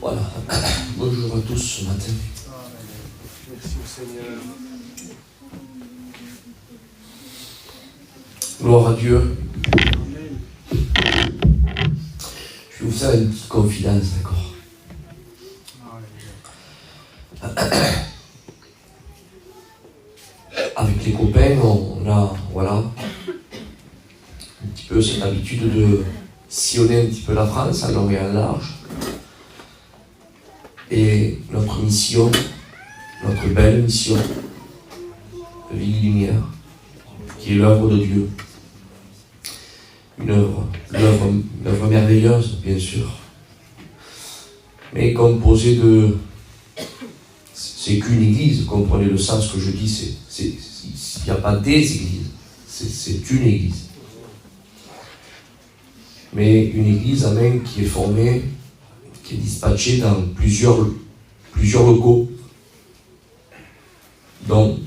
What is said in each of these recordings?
Voilà. Bonjour à tous ce matin. Merci au Seigneur. Gloire à Dieu. Je vais vous faire une petite confidence, d'accord? Avec les copains, on a, voilà, un petit peu cette habitude de sillonner un petit peu la France, en long et en large. Et notre mission, notre belle mission, Ville Lumière, qui est l'œuvre de Dieu. Une œuvre merveilleuse, bien sûr, mais composée de... C'est qu'une église, comprenez le sens que je dis, il n'y a pas des églises, c'est une église. Mais une église, amen, qui est formée, qui est dispatchée dans plusieurs locaux, dont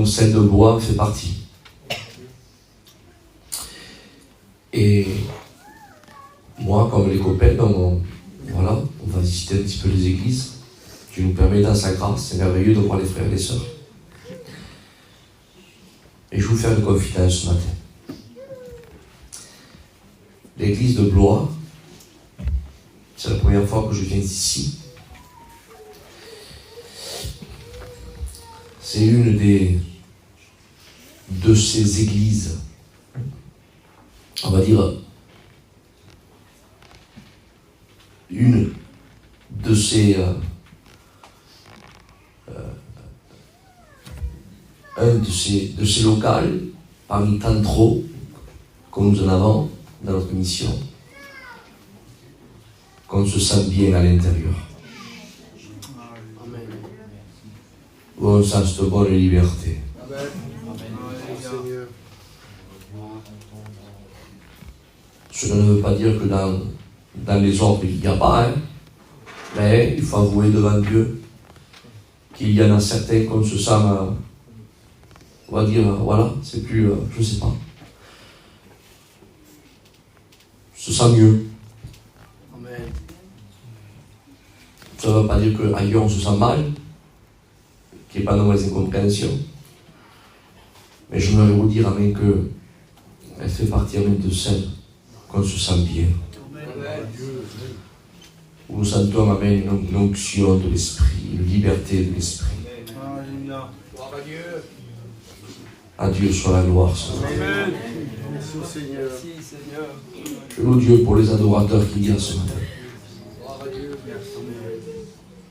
celle de Blois fait partie. Et moi, comme les copains, on va visiter un petit peu les églises. Dieu nous permet dans sa grâce, c'est merveilleux de voir les frères et les sœurs. Et je vais vous faire une confidence ce matin. L'église de Blois, c'est la première fois que je viens ici. C'est une de ces églises, on va dire, une de ces un de ces locales parmi tant trop que nous en avons dans notre mission, qu'on se sent bien à l'intérieur, où on sent cette bonne liberté. Amen. Seigneur. Cela ne veut pas dire que dans les autres il n'y a pas, hein, mais il faut avouer devant Dieu qu'il y en a certains qu'on se sent, on va dire, voilà, c'est plus, je ne sais pas, se sent mieux. Amen. Ça ne veut pas dire qu'ailleurs on se sent mal, qu'il n'y ait pas de mauvaise incompréhension, mais je voudrais vous dire, amen, qu'elle fait partie, amen, de celle qu'on se sent bien. Amen. Où nous sentons, amen, une onction de l'esprit, une liberté de l'esprit. Alléluia. Gloire à Dieu. À Dieu soit la gloire. Amen. Merci au Seigneur. Merci Seigneur. Je loue Dieu pour les adorateurs qu'il y a ce matin. Gloire à Dieu. Merci.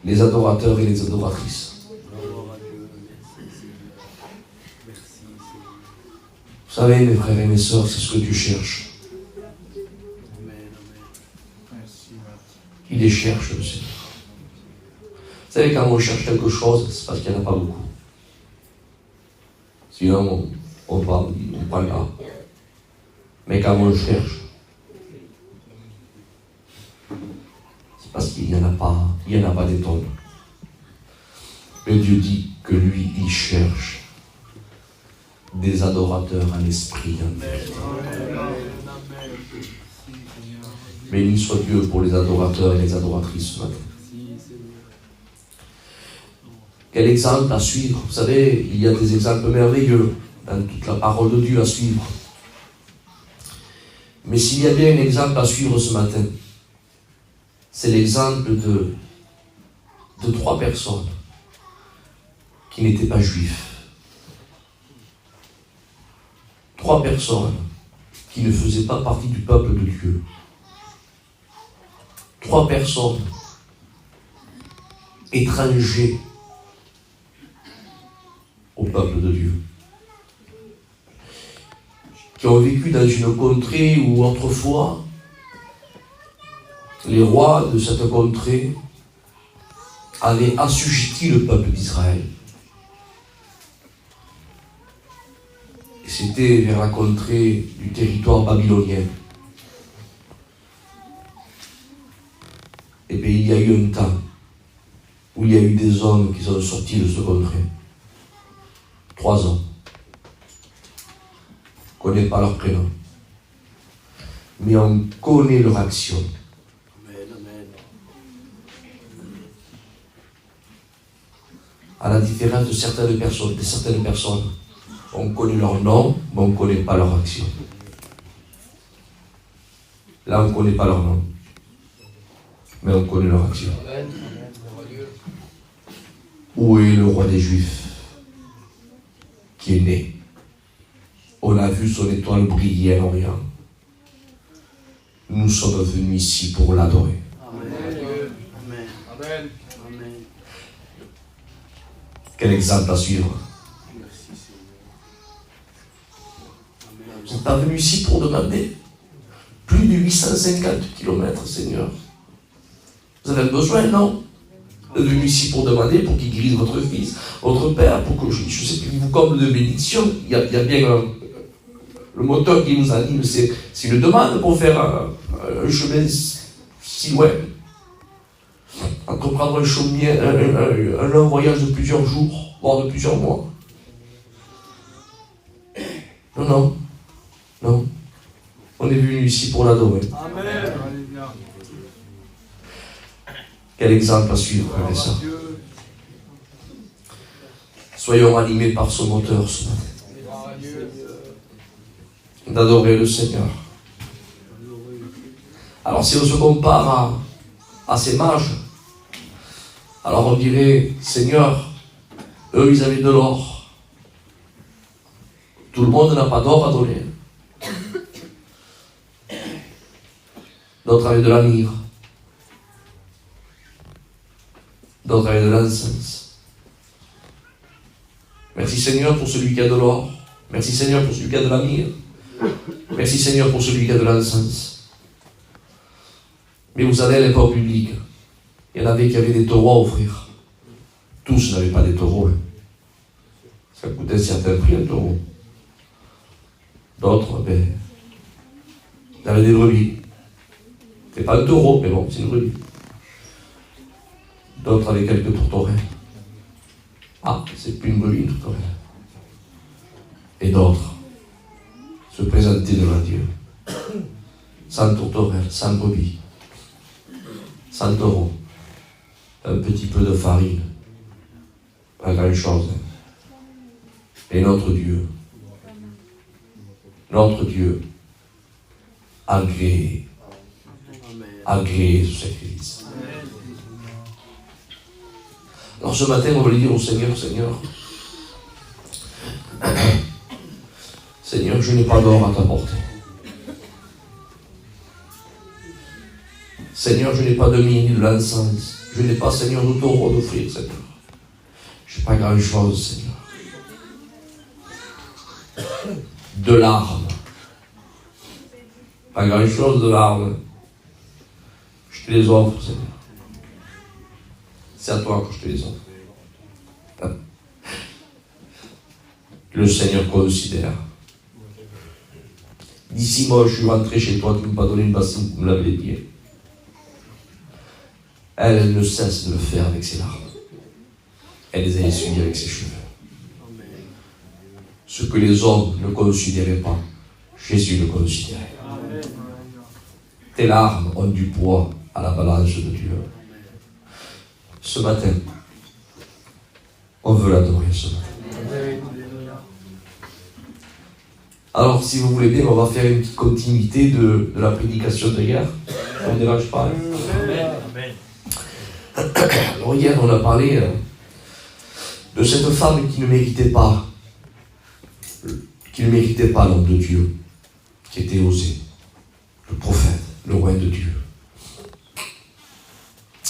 Les adorateurs et les adoratrices. Gloire à Dieu. Merci Seigneur. Merci Seigneur. Vous savez, mes frères et mes sœurs, c'est ce que tu cherches. Amen. Merci. Il les cherche, le Seigneur. Vous savez, quand on cherche quelque chose, c'est parce qu'il n'y en a pas beaucoup. Sinon, on prend là. Mais quand on cherche, c'est parce qu'il n'y en a pas des tonnes. Mais Dieu dit que lui, il cherche des adorateurs en esprit. Béni soit Dieu pour les adorateurs et les adoratrices ce matin. Quel exemple à suivre? Vous savez, il y a des exemples merveilleux dans toute la parole de Dieu à suivre. Mais s'il y a bien un exemple à suivre ce matin, c'est l'exemple de 3 personnes qui n'étaient pas juifs. 3 personnes qui ne faisaient pas partie du peuple de Dieu. 3 personnes étrangers au peuple de Dieu, qui ont vécu dans une contrée où autrefois les rois de cette contrée avaient assujetti le peuple d'Israël. Et c'était vers la contrée du territoire babylonien. Et bien il y a eu un temps où il y a eu des hommes qui sont sortis de ce contrée. 3 hommes. On ne connaît pas leur prénom. Mais on connaît leur action. Amen. À la différence de certaines personnes, on connaît leur nom, mais on ne connaît pas leur action. Là, on ne connaît pas leur nom, mais on connaît leur action. Où est le roi des Juifs qui est né? On a vu son étoile briller à l'Orient. Nous sommes venus ici pour l'adorer. Amen. Amen. Quel exemple à suivre. Merci Seigneur. Vous n'êtes pas venus ici pour demander plus de 850 km, Seigneur. Vous avez besoin, non? Vous êtes venus ici pour demander, pour qu'il guérisse votre fils, votre père, pour que je sais qu'il vous comble de bénédictions. Il y a bien le moteur qui nous anime, c'est une demande pour faire un chemin si loin. Entreprendre un long voyage de plusieurs jours, voire de plusieurs mois. Non. On est venu ici pour l'adorer. Amen. Quel exemple à suivre, frères et sœurs. Soyons animés par ce moteur ce matin. D'adorer le Seigneur. Alors si on se compare à ces mages, alors on dirait, Seigneur, eux ils avaient de l'or. Tout le monde n'a pas d'or à donner. D'autres avaient de la myrrhe. D'autres avaient de l'encens. Merci Seigneur pour celui qui a de l'or. Merci Seigneur pour celui qui a de la myrrhe. Merci Seigneur pour celui qui a de l'encens. Mais vous allez à l'époque biblique, il y en avait qui avaient des taureaux à offrir. Tous n'avaient pas des taureaux. Ça coûtait un certain prix un taureau. D'autres, ils avaient des brebis. C'est pas un taureau, mais bon, c'est une brebis. D'autres avaient quelques tourterelles. Ah, c'est plus une brebis, une tourterelle. Et d'autres se présentaient devant Dieu. Sans tourterelle, sans brebis, sans taureau, un petit peu de farine, pas grand-chose. Et notre Dieu a agréé ce sacrifice. Alors ce matin, on va lui dire au Seigneur, Seigneur, je n'ai pas d'or à t'apporter. Seigneur, je n'ai pas de myrrhe ni de l'encens. Je n'ai pas, Seigneur, de taureau d'offrir, Seigneur. Je n'ai pas grand-chose, Seigneur. De larmes. Pas grand-chose de larmes. Je te les offre, Seigneur. C'est à toi que je te les offre. Le Seigneur considère. D'ici moi, je suis rentré chez toi, tu ne m'as pas donné une bassine pour me laver les pieds. Elle ne cesse de le faire avec ses larmes. Elle les a essuyées avec ses cheveux. Ce que les hommes ne considéraient pas, Jésus le considérait. Tes larmes ont du poids à la balance de Dieu. Ce matin, on veut l'adorer ce matin. Alors, si vous voulez bien, on va faire une petite continuité de la prédication d'hier. Ça ne dérange pas. Alors, hier, on a parlé de cette femme qui ne méritait pas l'homme de Dieu, qui était Osée, le prophète, le roi de Dieu.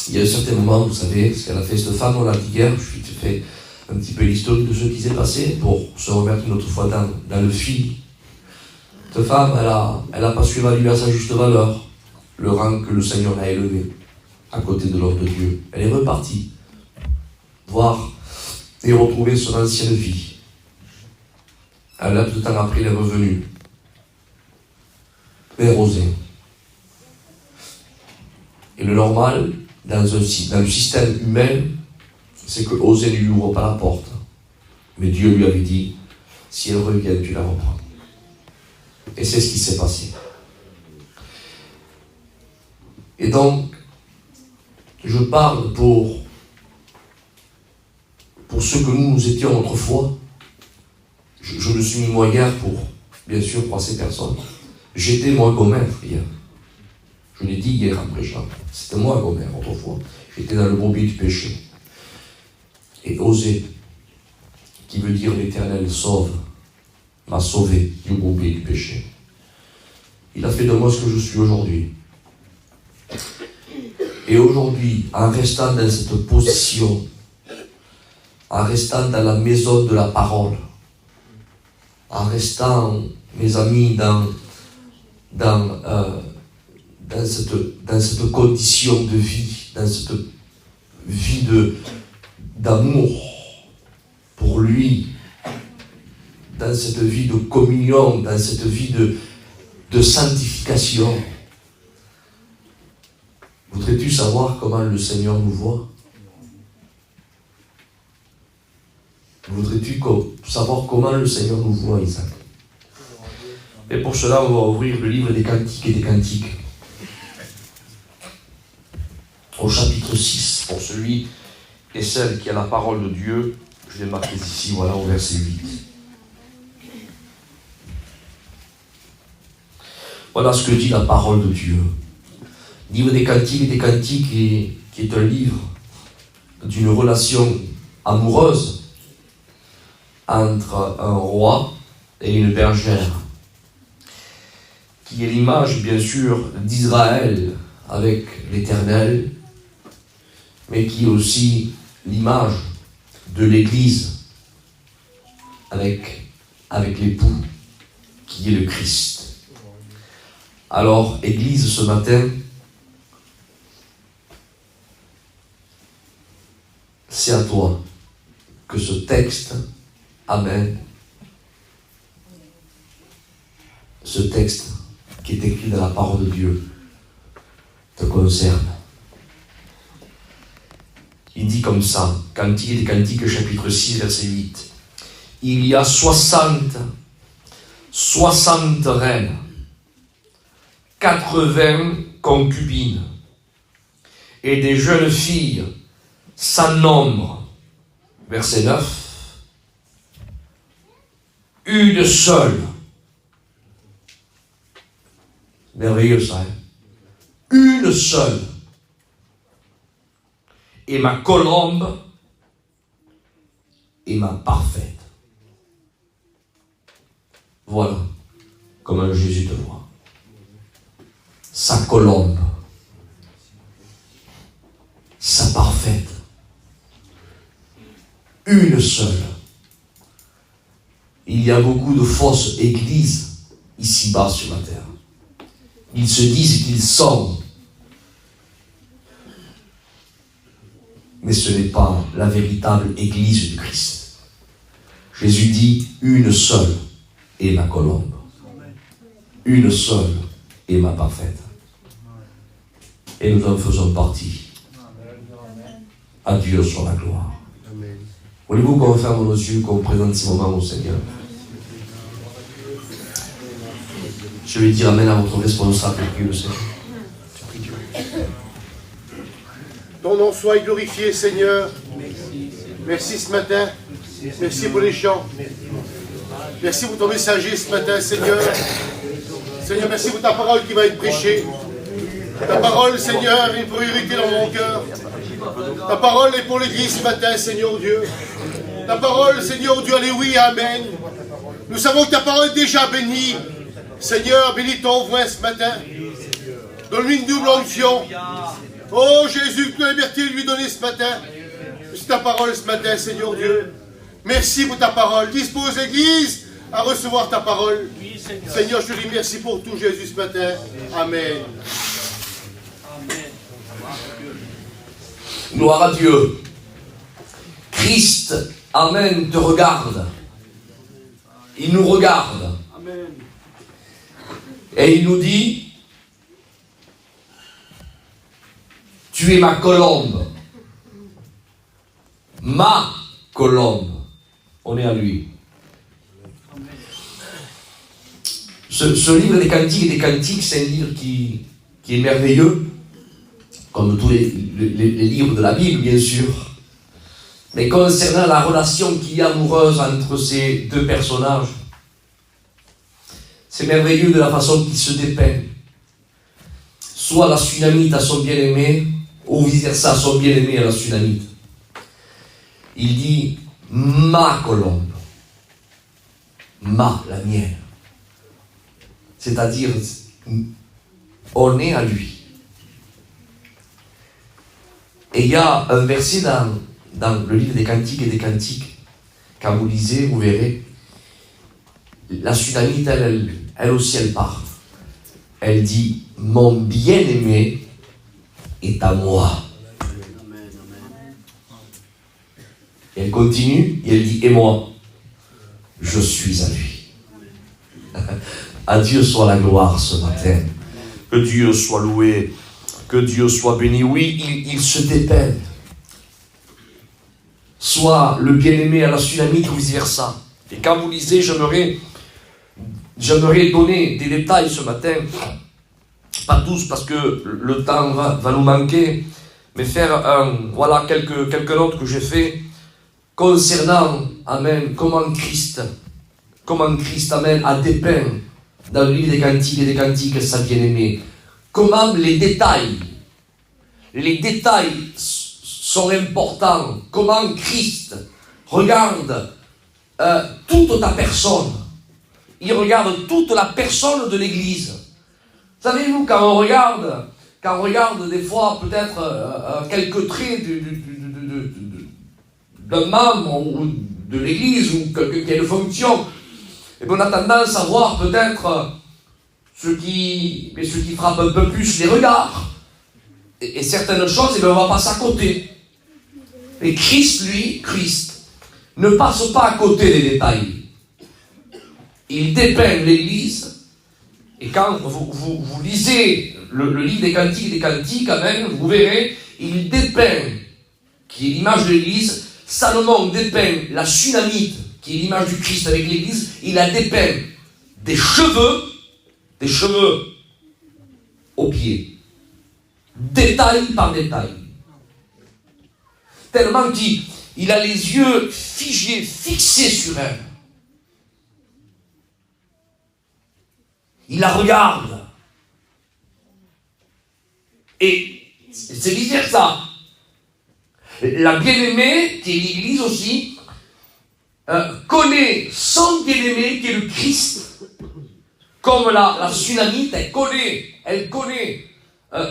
Il y a un certain moment, vous savez, ce qu'elle a fait cette femme, on l'a dit hier, je vais fait un petit peu l'historique de ce qui s'est passé pour se remettre une autre fois dans le fil. Cette femme, elle n'a pas su évaluer à sa juste valeur le rang que le Seigneur a élevé à côté de l'homme de Dieu. Elle est repartie voir et retrouver son ancienne vie. Un laps de temps après, elle est revenue vers Osée. Et le normal, dans le système humain, c'est que Osée ne lui ouvre pas la porte. Mais Dieu lui avait dit, si elle revient, tu la reprends. Et c'est ce qui s'est passé. Et donc, je parle pour autrefois, je me suis mis moi hier pour, bien sûr, 300 personnes. J'étais moi Gomer hier. Je l'ai dit hier en prêchant. C'était moi Gomer autrefois. J'étais dans le bourbier du péché. Et Osée, qui veut dire l'Éternel sauve, m'a sauvé du bourbier du péché. Il a fait de moi ce que je suis aujourd'hui. Et aujourd'hui, en restant dans cette position, en restant dans la maison de la parole, en restant, mes amis, dans cette condition de vie, dans cette vie d'amour pour lui, dans cette vie de communion, dans cette vie de sanctification. Voudrais-tu savoir comment le Seigneur nous voit? Voudrais-tu savoir comment le Seigneur nous voit, Isaac? Et pour cela, on va ouvrir le livre des Cantiques et des Cantiques. Au chapitre 6, pour celui et celle qui a la parole de Dieu, je vais marquer ici, voilà, au verset 8. Voilà ce que dit la parole de Dieu. Livre des Cantiques et des Cantiques, qui est un livre d'une relation amoureuse entre un roi et une bergère, qui est l'image, bien sûr, d'Israël avec l'Éternel, mais qui est aussi l'image de l'Église avec l'époux, qui est le Christ. Alors, Église, ce matin, c'est à toi que ce texte, amen, ce texte qui est écrit dans la parole de Dieu, te concerne. Il dit comme ça, Cantiques des Cantiques, chapitre 6, verset 8. Il y a 60 reines, 80 concubines, et des jeunes filles sans nombre. Verset 9. Une seule. Merveilleux ça, hein? Une seule. Et ma colombe est ma parfaite. Voilà comment Jésus te voit. Sa colombe, sa parfaite, une seule. Il y a beaucoup de fausses églises ici-bas sur la terre. Ils se disent qu'ils sont, mais ce n'est pas la véritable église du Christ. Jésus dit, une seule est ma colombe. Une seule est ma parfaite. Et nous en faisons partie. À Dieu soit la gloire. Voulez-vous qu'on ferme nos yeux, qu'on présente ce moment au Seigneur? Je vais dire amen à votre responsable, puis le Seigneur. Ton nom soit glorifié, Seigneur. Merci ce matin. Merci pour les chants. Merci pour ton messager ce matin, Seigneur. Seigneur, merci pour ta parole qui va être prêchée. Ta parole, Seigneur, est une priorité dans mon cœur. Ta parole est pour l'Église ce matin, Seigneur Dieu. Ta parole, Seigneur Dieu, alléluia, amen. Nous savons que ta parole est déjà bénie. Seigneur, bénis ton voix ce matin. Donne-lui une double onction. Oh Jésus, que la liberté lui donner ce matin. C'est ta parole ce matin, Seigneur Dieu. Merci pour ta parole. Dispose l'Église à recevoir ta parole. Seigneur, je te dis merci pour tout, Jésus, ce matin. Amen. Gloire à Dieu. Christ, amen, te regarde. Il nous regarde. Amen. Et il nous dit, tu es ma colombe. Ma colombe. On est à lui. Ce livre des Cantiques et des Cantiques, c'est un livre qui est merveilleux, comme tous les livres de la Bible, bien sûr. Mais concernant la relation qui est amoureuse entre ces deux personnages, c'est merveilleux de la façon qu'il se dépeint. Soit la Sunamite à son bien-aimé, ou vice-versa, son bien-aimé à la Sunamite. Il dit « ma colombe ». Ma, la mienne. C'est-à-dire, on est à lui. Et il y a un verset dans le livre des Cantiques et des Cantiques. Quand vous lisez, vous verrez, la Sunamite, elle aussi, elle part. Elle dit, mon bien-aimé est à moi. Et elle continue, et elle dit, et moi, je suis à lui. À Dieu soit la gloire ce matin. Que Dieu soit loué. Que Dieu soit béni. Oui, il se dépeint. Soit le bien-aimé à la Sunamite ou vice-versa. Et quand vous lisez, j'aimerais donner des détails ce matin. Pas tous parce que le temps va nous manquer. Mais faire voilà quelques notes que j'ai fait concernant, amen, comment Christ, amen, a dépeint dans le livre des Cantiques sa bien-aimée. Comment les détails sont importants. Comment Christ regarde toute ta personne. Il regarde toute la personne de l'Église. Savez-vous, quand on regarde des fois peut-être quelques traits d'un membre ou de l'Église ou quelqu'un qui a une fonction, et on a tendance à voir peut-être ce qui frappe un peu plus les regards. Et certaines choses, on va passer à côté. Et Christ, ne passe pas à côté des détails. Il dépeint l'Église. Et quand vous lisez le livre des Cantiques, amen, vous verrez, il dépeint, qui est l'image de l'Église. Salomon dépeint la Sunamite, qui est l'image du Christ avec l'Église. Il a dépeint des cheveux aux pieds. Détail par détail. Tellement qu'il a les yeux fixés sur elle. Il la regarde. Et c'est vice-versa. La bien-aimée, qui est l'Église aussi, connaît son bien-aimé, qui est le Christ, comme la Sunamite, elle connaît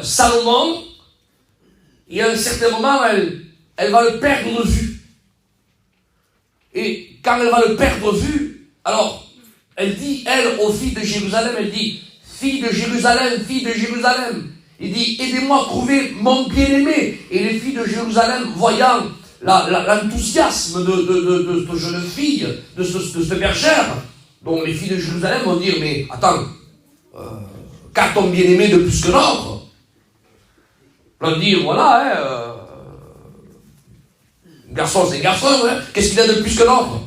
Salomon, et à un certain moment, elle va le perdre de vue. Et quand elle va le perdre de vue, alors, elle dit, aux filles de Jérusalem, elle dit, filles de Jérusalem, il dit, aidez-moi à trouver mon bien-aimé. Et les filles de Jérusalem, voyant l'enthousiasme de cette jeune fille, de cette bergère, donc les filles de Jérusalem vont dire, mais attends, qu'a ton bien-aimé de plus que l'autre? Vont dire, voilà, garçon c'est garçon, hein, qu'est-ce qu'il a de plus que l'autre?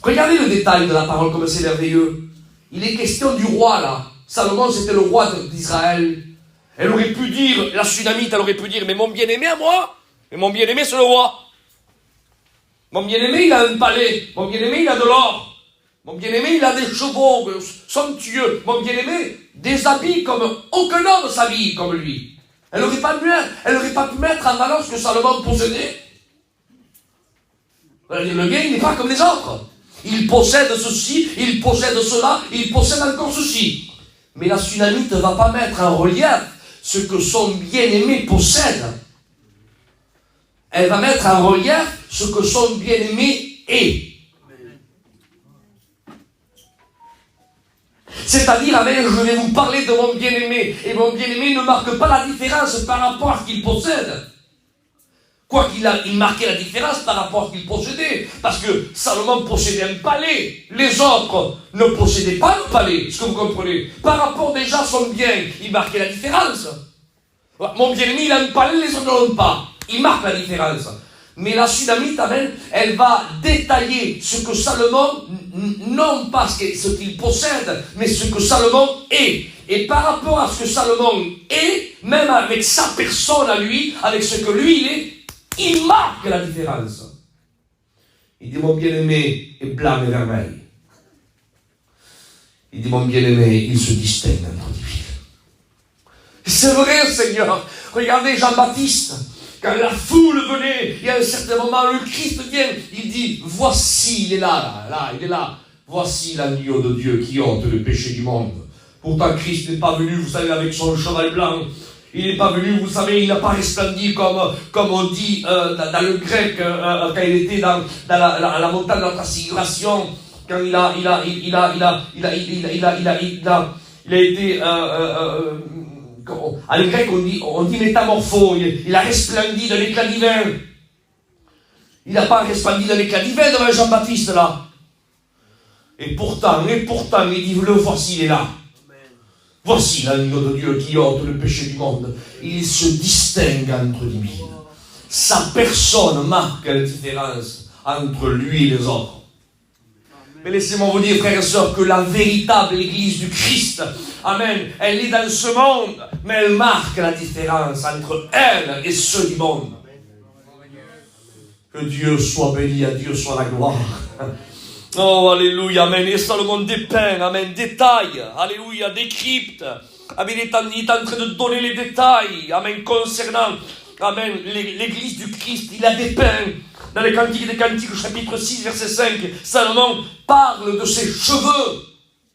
Regardez le détail de la parole comme c'est merveilleux. Il est question du roi là. Salomon c'était le roi d'Israël. Elle aurait pu dire, la Sunamite, elle aurait pu dire, mais mon bien-aimé à moi, mais mon bien-aimé c'est le roi. Mon bien-aimé il a un palais, mon bien-aimé il a de l'or, mon bien-aimé il a des chevaux somptueux, mon bien-aimé des habits comme aucun homme s'habille comme lui. Elle n'aurait pas pu mettre en valeur ce que Salomon possédait. Le bien il n'est pas comme les autres. Il possède ceci, il possède cela, il possède encore ceci. Mais la Sunamite ne va pas mettre en relief ce que son bien-aimé possède. Elle va mettre en relief ce que son bien-aimé est. C'est-à-dire, amen, je vais vous parler de mon bien-aimé. Et mon bien-aimé ne marque pas la différence par rapport à ce qu'il possède. Quoi qu'il marquait la différence par rapport à ce qu'il possédait. Parce que Salomon possédait un palais. Les autres ne possédaient pas un palais. Est-ce que vous comprenez? Par rapport déjà à son bien, il marquait la différence. Mon bien-aimé, il a un palais, les autres n'en ont pas. Il marque la différence. Mais la Sunamite, amen, elle va détailler ce que Salomon, non pas ce qu'il possède, mais ce que Salomon est. Et par rapport à ce que Salomon est, même avec sa personne à lui, avec ce que lui il est, Il marque la différence. Il dit, mon bien-aimé est blanc et vermeil. Il dit, mon bien-aimé, il se distingue entre les villes. C'est vrai, Seigneur. Regardez Jean-Baptiste. Quand la foule venait, il y a un certain moment, le Christ vient, il dit, voici, il est là, il est là. Voici l'agneau de Dieu qui ôte le péché du monde. Pourtant, Christ n'est pas venu, vous savez, avec son cheval blanc. Il n'est pas venu, vous savez, il n'a pas resplendi comme on dit dans le grec, quand il était dans la montagne de la transfiguration, quand il a été, en grec on dit métamorpho, il a resplendi de l'éclat divin. Il n'a pas resplendi de l'éclat divin devant Jean-Baptiste là. Et pourtant, il dit, le voici, il est là. Voici l'agneau de Dieu qui ôte le péché du monde. Il se distingue entre les mille. Sa personne marque la différence entre lui et les autres. Mais laissez-moi vous dire, frères et sœurs, que la véritable Église du Christ, amen, elle est dans ce monde, mais elle marque la différence entre elle et ceux du monde. Que Dieu soit béni, à Dieu soit la gloire. Oh, alléluia, amen. Et Salomon dépeint, amen, détaille, alléluia, décrypte. Amen, il est en train de donner les détails, amen, concernant, amen, l'église du Christ. Il a dépeint dans les Cantiques des Cantiques, chapitre 6, verset 5. Salomon parle de ses cheveux.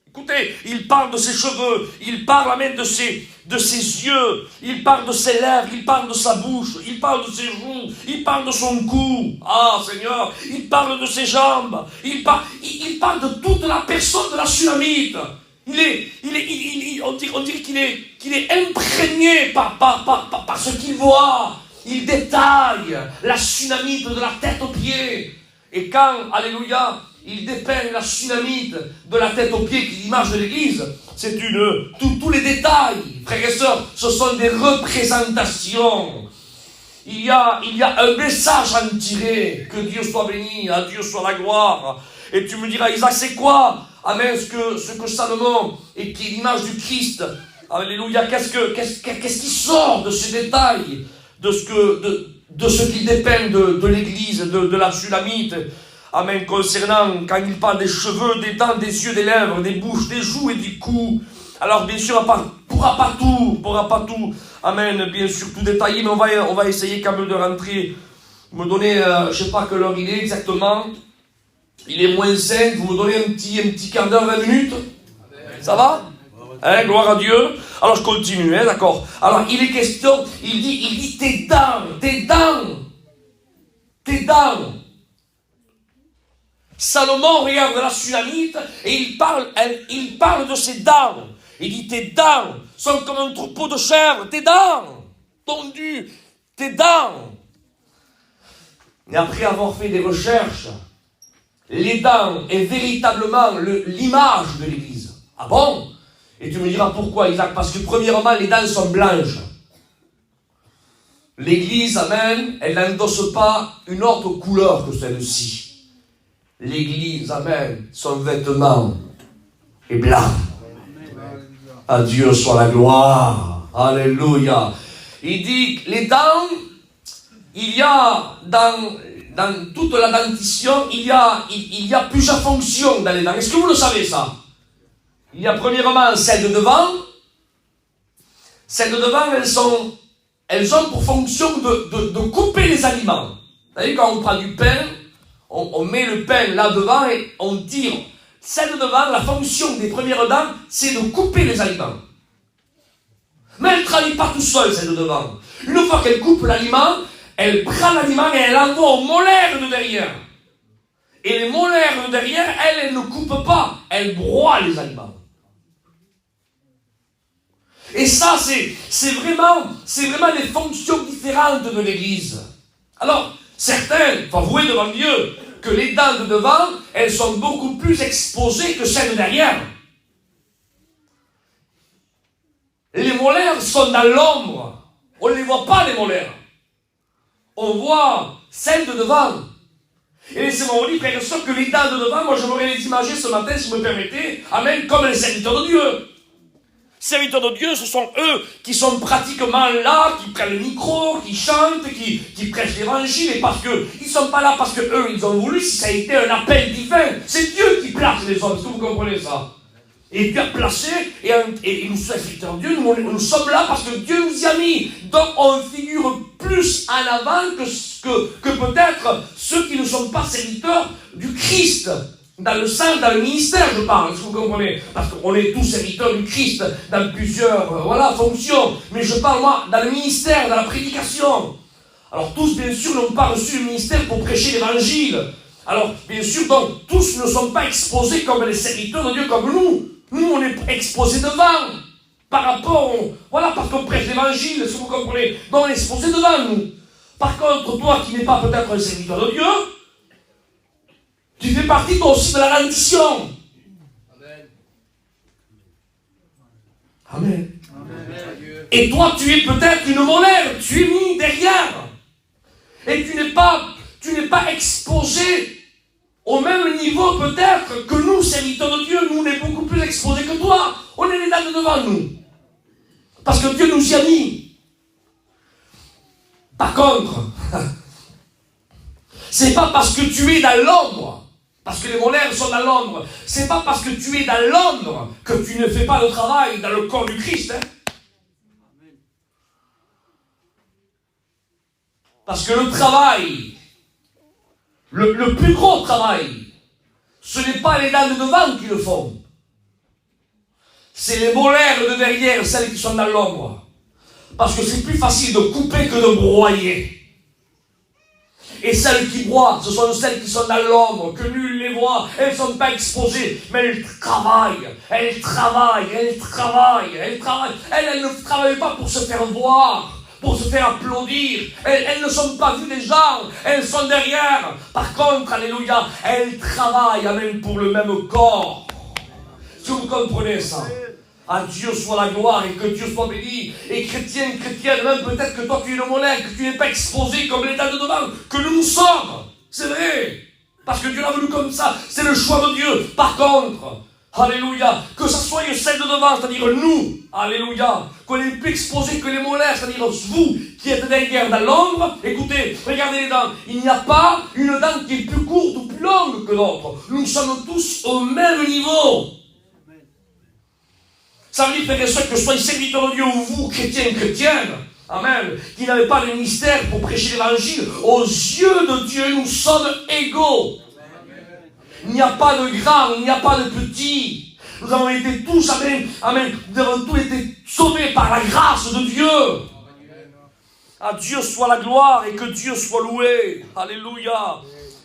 Écoutez, il parle de ses cheveux, il parle, amen, de ses yeux, il parle de ses lèvres, il parle de sa bouche, il parle de ses joues, il parle de son cou. Ah, Seigneur, il parle de ses jambes, il parle de toute la personne de la Sulamite. On dirait qu'il est imprégné par ce qu'il voit. Il détaille la Sunamite de la tête aux pieds. Et quand, alléluia, il dépeint la Sunamite de la tête aux pieds, qui est l'image de l'église, c'est tous les détails, frères et sœurs, ce sont des représentations. Il y a un message à en tirer. Que Dieu soit béni, à Dieu soit la gloire. Et tu me diras, Isaac, c'est quoi, amen, ce que Salomon, et qui est l'image du Christ, alléluia, qu'est-ce qui sort de ces détails, de ce qu'il dépeint de l'église, de la Sulamite, amen, concernant, quand il parle des cheveux, des dents, des yeux, des lèvres, des bouches, des joues et du cou. Alors, bien sûr, pourra pas tout, amen, bien sûr, tout détailler, mais on va essayer quand même de rentrer, me donner, je sais pas quelle heure il est exactement, il est moins 5, vous me donnez un petit quart d'heure, 20 minutes, ça va? Hein, gloire à Dieu. Alors, je continue, hein, d'accord. Alors, il est question, il dit tes dents. Salomon regarde la Sulamite et il parle de ses dents. Il dit, tes dents sont comme un troupeau de chèvres, tes dents, tondues, tes dents. Et après avoir fait des recherches, les dents est véritablement l'image de l'Église. Ah bon? Et tu me diras pourquoi, Isaac? Parce que premièrement, les dents sont blanches. L'Église, amen, elle n'endosse pas une autre couleur que celle-ci. L'Église, amen, son vêtement est blanc. À Dieu soit la gloire. Alléluia. Il dit, les dents, il y a dans toute la dentition, il y a plusieurs fonctions dans les dents. Est-ce que vous le savez ça? Il y a premièrement celles de devant. Celles de devant, elles ont pour fonction de couper les aliments. Vous savez, quand on prend du pain, on met le pain là devant et on tire. Celle de devant, la fonction des premières dents, c'est de couper les aliments. Mais elle ne travaille pas tout seul, celle de devant. Une fois qu'elle coupe l'aliment, elle prend l'aliment et elle envoie aux molaires de derrière. Et les molaires de derrière, elles ne coupent pas, elles broient les aliments. Et ça, c'est vraiment des fonctions différentes de l'Église. Alors, certains faut avouer devant Dieu que les dents de devant, elles sont beaucoup plus exposées que celles de derrière. Les molaires sont dans l'ombre. On ne les voit pas, les molaires. On voit celles de devant. Et laissez-moi vous dire, frères et sœurs, que les dents de devant, moi j'aimerais les imager ce matin, si vous me permettez, amen, comme les serviteurs de Dieu. Serviteurs de Dieu, ce sont eux qui sont pratiquement là, qui prennent le micro, qui chantent, qui prêchent l'évangile, et parce que ils sont pas là parce que eux ils ont voulu, si ça a été un appel divin. C'est Dieu qui place les hommes, est-ce que vous comprenez ça? Et Dieu a placé, et nous, serviteurs de Dieu, nous sommes là parce que Dieu nous y a mis. Donc on figure plus en avant que peut-être ceux qui ne sont pas serviteurs du Christ. Dans le ministère, je parle, si vous comprenez. Parce qu'on est tous serviteurs du Christ dans plusieurs fonctions. Mais je parle, moi, dans le ministère, dans la prédication. Alors, tous, bien sûr, n'ont pas reçu le ministère pour prêcher l'évangile. Alors, bien sûr, donc, tous ne sont pas exposés comme les serviteurs de Dieu, comme nous. Nous, on est exposés devant. Par rapport, parce qu'on prêche l'évangile, si vous comprenez. Donc, on est exposés devant nous. Par contre, toi qui n'es pas peut-être un serviteur de Dieu, tu fais partie toi aussi de la rendition. Amen. Amen. Et toi, tu es peut-être une molaire, tu es mis derrière. Et tu n'es pas exposé au même niveau peut-être que nous, serviteurs de Dieu. Nous, on est beaucoup plus exposés que toi. On est les dames devant nous. Parce que Dieu nous y a mis. Par contre, c'est pas parce que tu es dans l'ombre, parce que les molaires sont dans l'ombre, c'est pas parce que tu es dans l'ombre que tu ne fais pas le travail dans le corps du Christ. Parce que le travail, le plus gros travail, ce n'est pas les dames de devant qui le font. C'est les molaires de derrière, celles qui sont dans l'ombre. Parce que c'est plus facile de couper que de broyer. Et celles qui broient, ce sont celles qui sont dans l'ombre, que nul les voit. Elles ne sont pas exposées, mais elles travaillent. Elles ne travaillent pas pour se faire voir, pour se faire applaudir. Elles ne sont pas vues des gens, elles sont derrière. Par contre, alléluia, elles travaillent, amen, pour le même corps. Si vous comprenez ça. À Dieu soit la gloire et que Dieu soit béni. Et chrétienne, même peut-être que toi tu es le molaire, que tu n'es pas exposé comme l'état de devant, que nous sommes. C'est vrai. Parce que Dieu l'a voulu comme ça. C'est le choix de Dieu. Par contre, alléluia, que ce soit celle de devant, c'est-à-dire nous, alléluia, qu'on est plus exposé que les molaires, c'est-à-dire vous qui êtes derrière dans l'ombre. Écoutez, regardez les dents. Il n'y a pas une dent qui est plus courte ou plus longue que l'autre. Nous sommes tous au même niveau. Ça veut dire, frères et sœurs, que soyez serviteurs de Dieu ou vous, chrétiennes, amen, qui n'avez pas le ministère pour prêcher l'évangile, aux yeux de Dieu, nous sommes égaux. Il n'y a pas de grand, il n'y a pas de petit. Nous avons été tous, amen, nous avons tous été sauvés par la grâce de Dieu. À Dieu soit la gloire et que Dieu soit loué. Alléluia.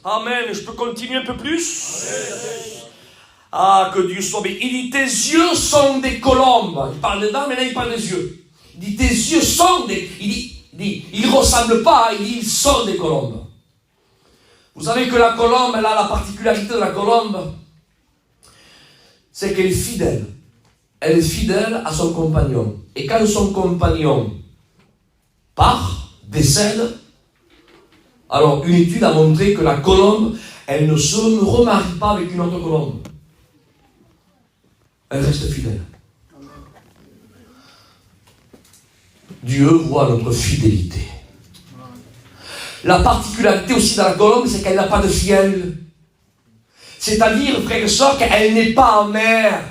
Amen. Je peux continuer un peu plus? Ah, que Dieu soit béni. Il dit, tes yeux sont des colombes. Il parle des dents, mais là, il parle des yeux. Il dit, tes yeux sont des... Il dit, ils ne ressemblent pas, il dit, ils sont des colombes. Vous savez que la colombe, elle a la particularité de la colombe, c'est qu'elle est fidèle. Elle est fidèle à son compagnon. Et quand son compagnon part, décède, alors une étude a montré que la colombe, elle ne se remarie pas avec une autre colombe. Elle reste fidèle. Dieu voit notre fidélité. La particularité aussi de la colombe, c'est qu'elle n'a pas de fiel. C'est-à-dire, frères et sœurs, qu'elle n'est pas amère.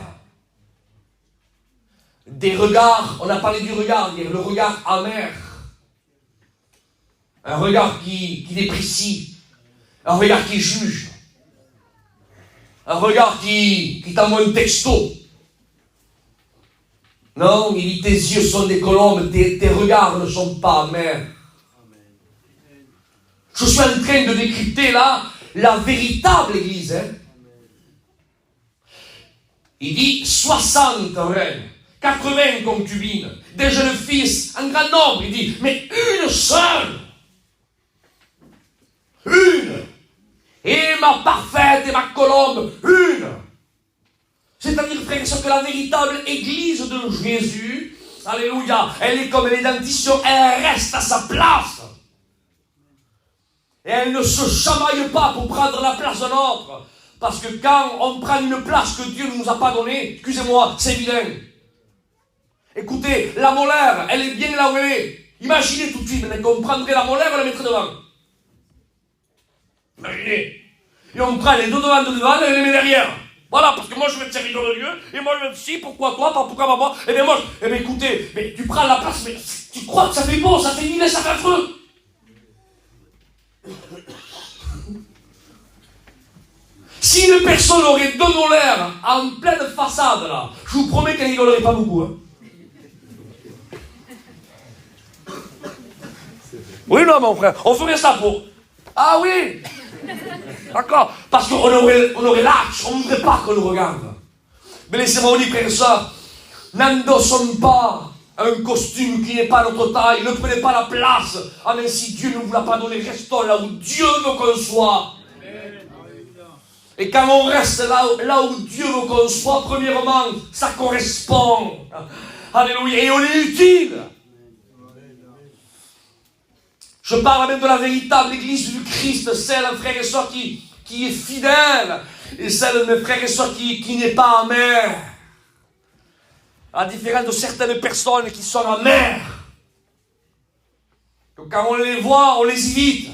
Des regards, on a parlé du regard, le regard amer. Un regard qui déprécie. Un regard qui juge. Un regard qui t'envoie un texto. Non, il dit, tes yeux sont des colombes, tes regards ne sont pas amers. Je suis en train de décrypter là la véritable église. Il dit 60 reines, 80 concubines, des jeunes fils, un grand nombre. Il dit, mais une seule. Une. Et ma parfaite et ma colombe, une. C'est-à-dire, frère, que la véritable église de Jésus, alléluia, elle est comme les dentitions, elle reste à sa place. Et elle ne se chamaille pas pour prendre la place d'un autre. Parce que quand on prend une place que Dieu ne nous a pas donnée, excusez-moi, c'est vilain. Écoutez, la molaire, elle est bien là où elle est. Imaginez tout de suite, maintenant qu'on prendrait la molaire, on la mettrait devant. Imaginez. Et on prend les deux devant, et on les met derrière. Voilà, parce que moi je vais être serviteur de Dieu, et moi je vais être si, pourquoi toi, pas pourquoi moi. Eh bien moi, écoutez, mais tu prends la place, mais tu crois que ça fait beau, ça fait nul et ça fait affreux. Si une personne aurait deux molaires en pleine façade, là, je vous promets qu'elle rigolerait pas beaucoup. Hein. Oui, non, mon frère, on ferait ça pour... Ah oui. D'accord. Parce qu'on aurait l'âge, on ne voudrait pas qu'on nous regarde. Mais laissez-moi vous dire, frères et sœurs, n'endossons pas un costume qui n'est pas notre taille, ne prenez pas la place. Ah mais si Dieu ne vous l'a pas donné, restons là où Dieu veut qu'on soit. Et quand on reste là où Dieu veut qu'on soit, premièrement, ça correspond. Alléluia. Et on est utile. Je parle même de la véritable Église du Christ, celle, frères et sœurs, qui est fidèle, et celle, mes frères et sœurs, qui n'est pas amère. À la différence de certaines personnes qui sont amères, que quand on les voit, on les évite.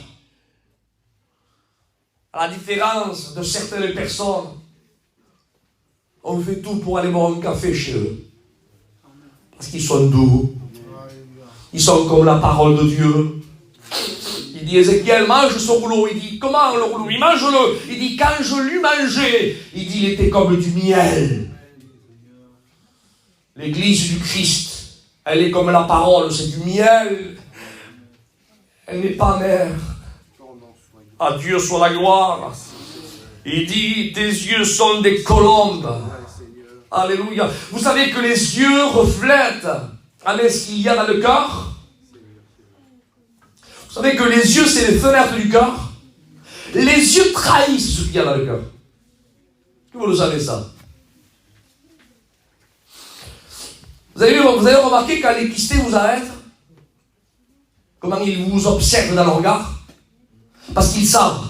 À la différence de certaines personnes, on fait tout pour aller boire un café chez eux. Parce qu'ils sont doux. Ils sont comme la parole de Dieu. Il dit, Ézéchiel, mange ce rouleau. Il dit, comment le rouleau? Il mange-le. Il dit, quand je l'eus mangé, il dit, il était comme du miel. L'église du Christ, elle est comme la parole, c'est du miel. Elle n'est pas amère. À Dieu soit la gloire. Il dit, tes yeux sont des colombes. Alléluia. Vous savez que les yeux reflètent ce qu'il y a dans le cœur. Vous savez que les yeux, c'est les fenêtres du cœur. Les yeux trahissent ce qu'il y a dans le cœur. Que vous le savez ça? Vous avez remarqué quand les pistés vous arrêtent, comment ils vous observent dans le regard? Parce qu'ils savent.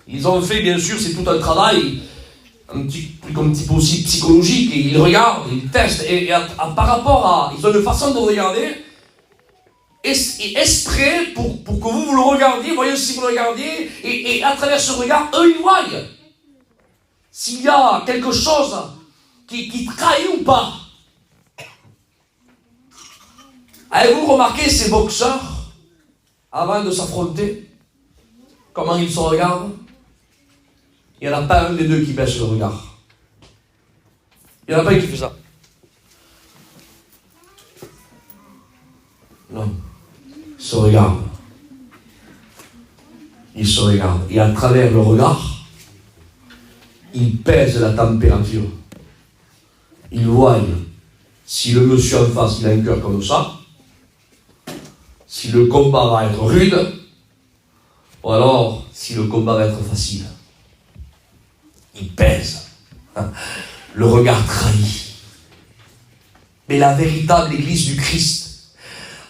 Ils ont fait, bien sûr, c'est tout un travail, un petit peu aussi psychologique, et ils regardent, ils testent, et par rapport à... Ils ont une façon de regarder, exprès pour que vous le regardiez, voyez si vous le regardiez, et à travers ce regard, eux, ils voient s'il y a quelque chose qui trahit ou pas. Avez-vous remarqué ces boxeurs, avant de s'affronter, comment ils se regardent? Il n'y en a pas un des deux qui baisse le regard. Il n'y en a pas un qui fait ça. Non. Ils se regardent. Ils se regardent. Et à travers le regard, ils pèsent la température. Ils voient si le monsieur en face il a un cœur comme ça, si le combat va être rude, ou alors si le combat va être facile. Il pèse. Le regard trahit. Mais la véritable Église du Christ,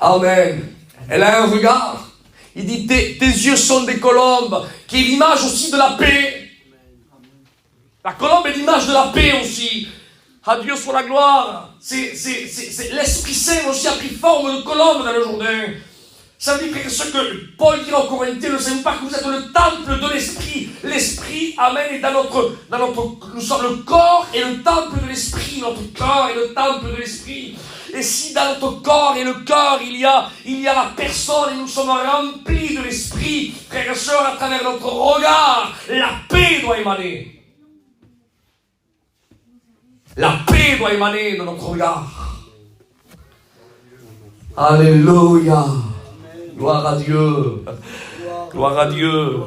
amen, elle a un regard. Il dit, tes yeux sont des colombes, qui est l'image aussi de la paix. La colombe est l'image de la paix aussi. À Dieu soit la gloire. L'Esprit Saint aussi a pris forme de colombe dans le Jourdain. Ça veut dire que ce que Paul dit aux Corinthiens, ne savez pas que vous êtes le temple de l'Esprit. L'Esprit, amen, est dans notre... Nous sommes le corps et le temple de l'Esprit. Notre corps est le temple de l'Esprit. Et si dans notre corps et le cœur, il y a la personne et nous sommes remplis de l'Esprit, frères et sœurs, à travers notre regard, la paix doit émaner. La paix doit émaner de notre regard. Alléluia. Gloire à Dieu. Gloire à Dieu.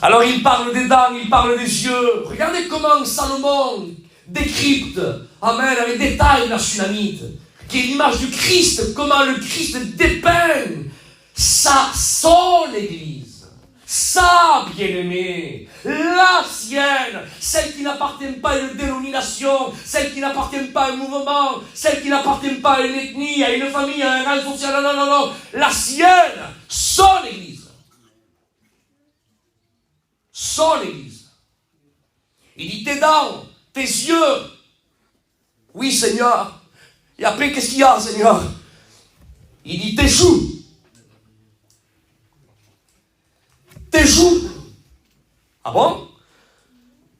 Alors il parle des dents, il parle des yeux. Regardez comment Salomon décrypte, amen, avec détail la Sunamite, qui est l'image du Christ, comment le Christ dépeint son Église. Sa bien-aimée, la sienne, celle qui n'appartient pas à une dénomination, celle qui n'appartient pas à un mouvement, celle qui n'appartient pas à une ethnie, à une famille, à un rang social, non, la sienne, son Église. Son Église. Il dit tes dents, tes yeux. Oui Seigneur, Et après, qu'est-ce qu'il y a, Seigneur? Il dit, tes joues. Tes joues. Ah bon?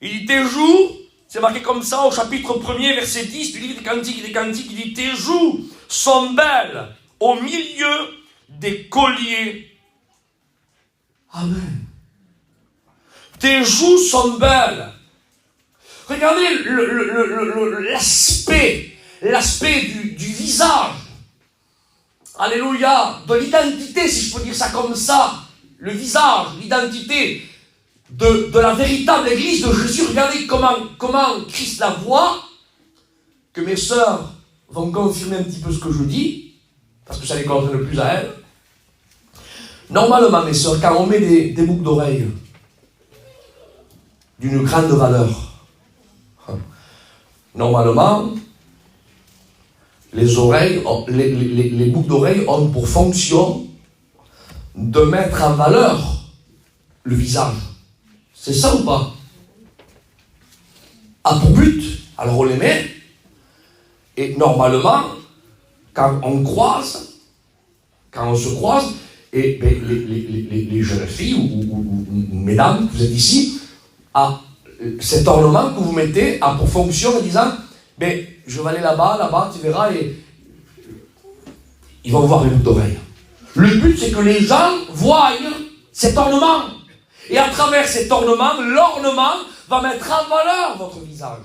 Il dit, tes joues, c'est marqué comme ça au chapitre 1er, verset 10 du livre des Cantiques, il dit, tes joues sont belles au milieu des colliers. Amen. Tes joues sont belles. Regardez l'aspect du visage. Alléluia. De l'identité, si je peux dire ça comme ça. Le visage, l'identité de la véritable Église de Jésus. Regardez comment Christ la voit. Que mes sœurs vont confirmer un petit peu ce que je dis. Parce que ça les concerne le plus à elles. Normalement, mes sœurs, quand on met des boucles d'oreilles d'une grande valeur, normalement, les boucles d'oreilles ont pour fonction de mettre en valeur le visage. C'est ça ou pas? A pour but, alors on les met, et normalement, quand on se croise, et ben, les jeunes filles ou mesdames, vous êtes ici, cet ornement que vous mettez a pour fonction en disant, ben, je vais aller là-bas, tu verras, et ils vont voir les boucles d'oreilles. Le but, c'est que les gens voient cet ornement. Et à travers cet ornement, l'ornement va mettre en valeur votre visage.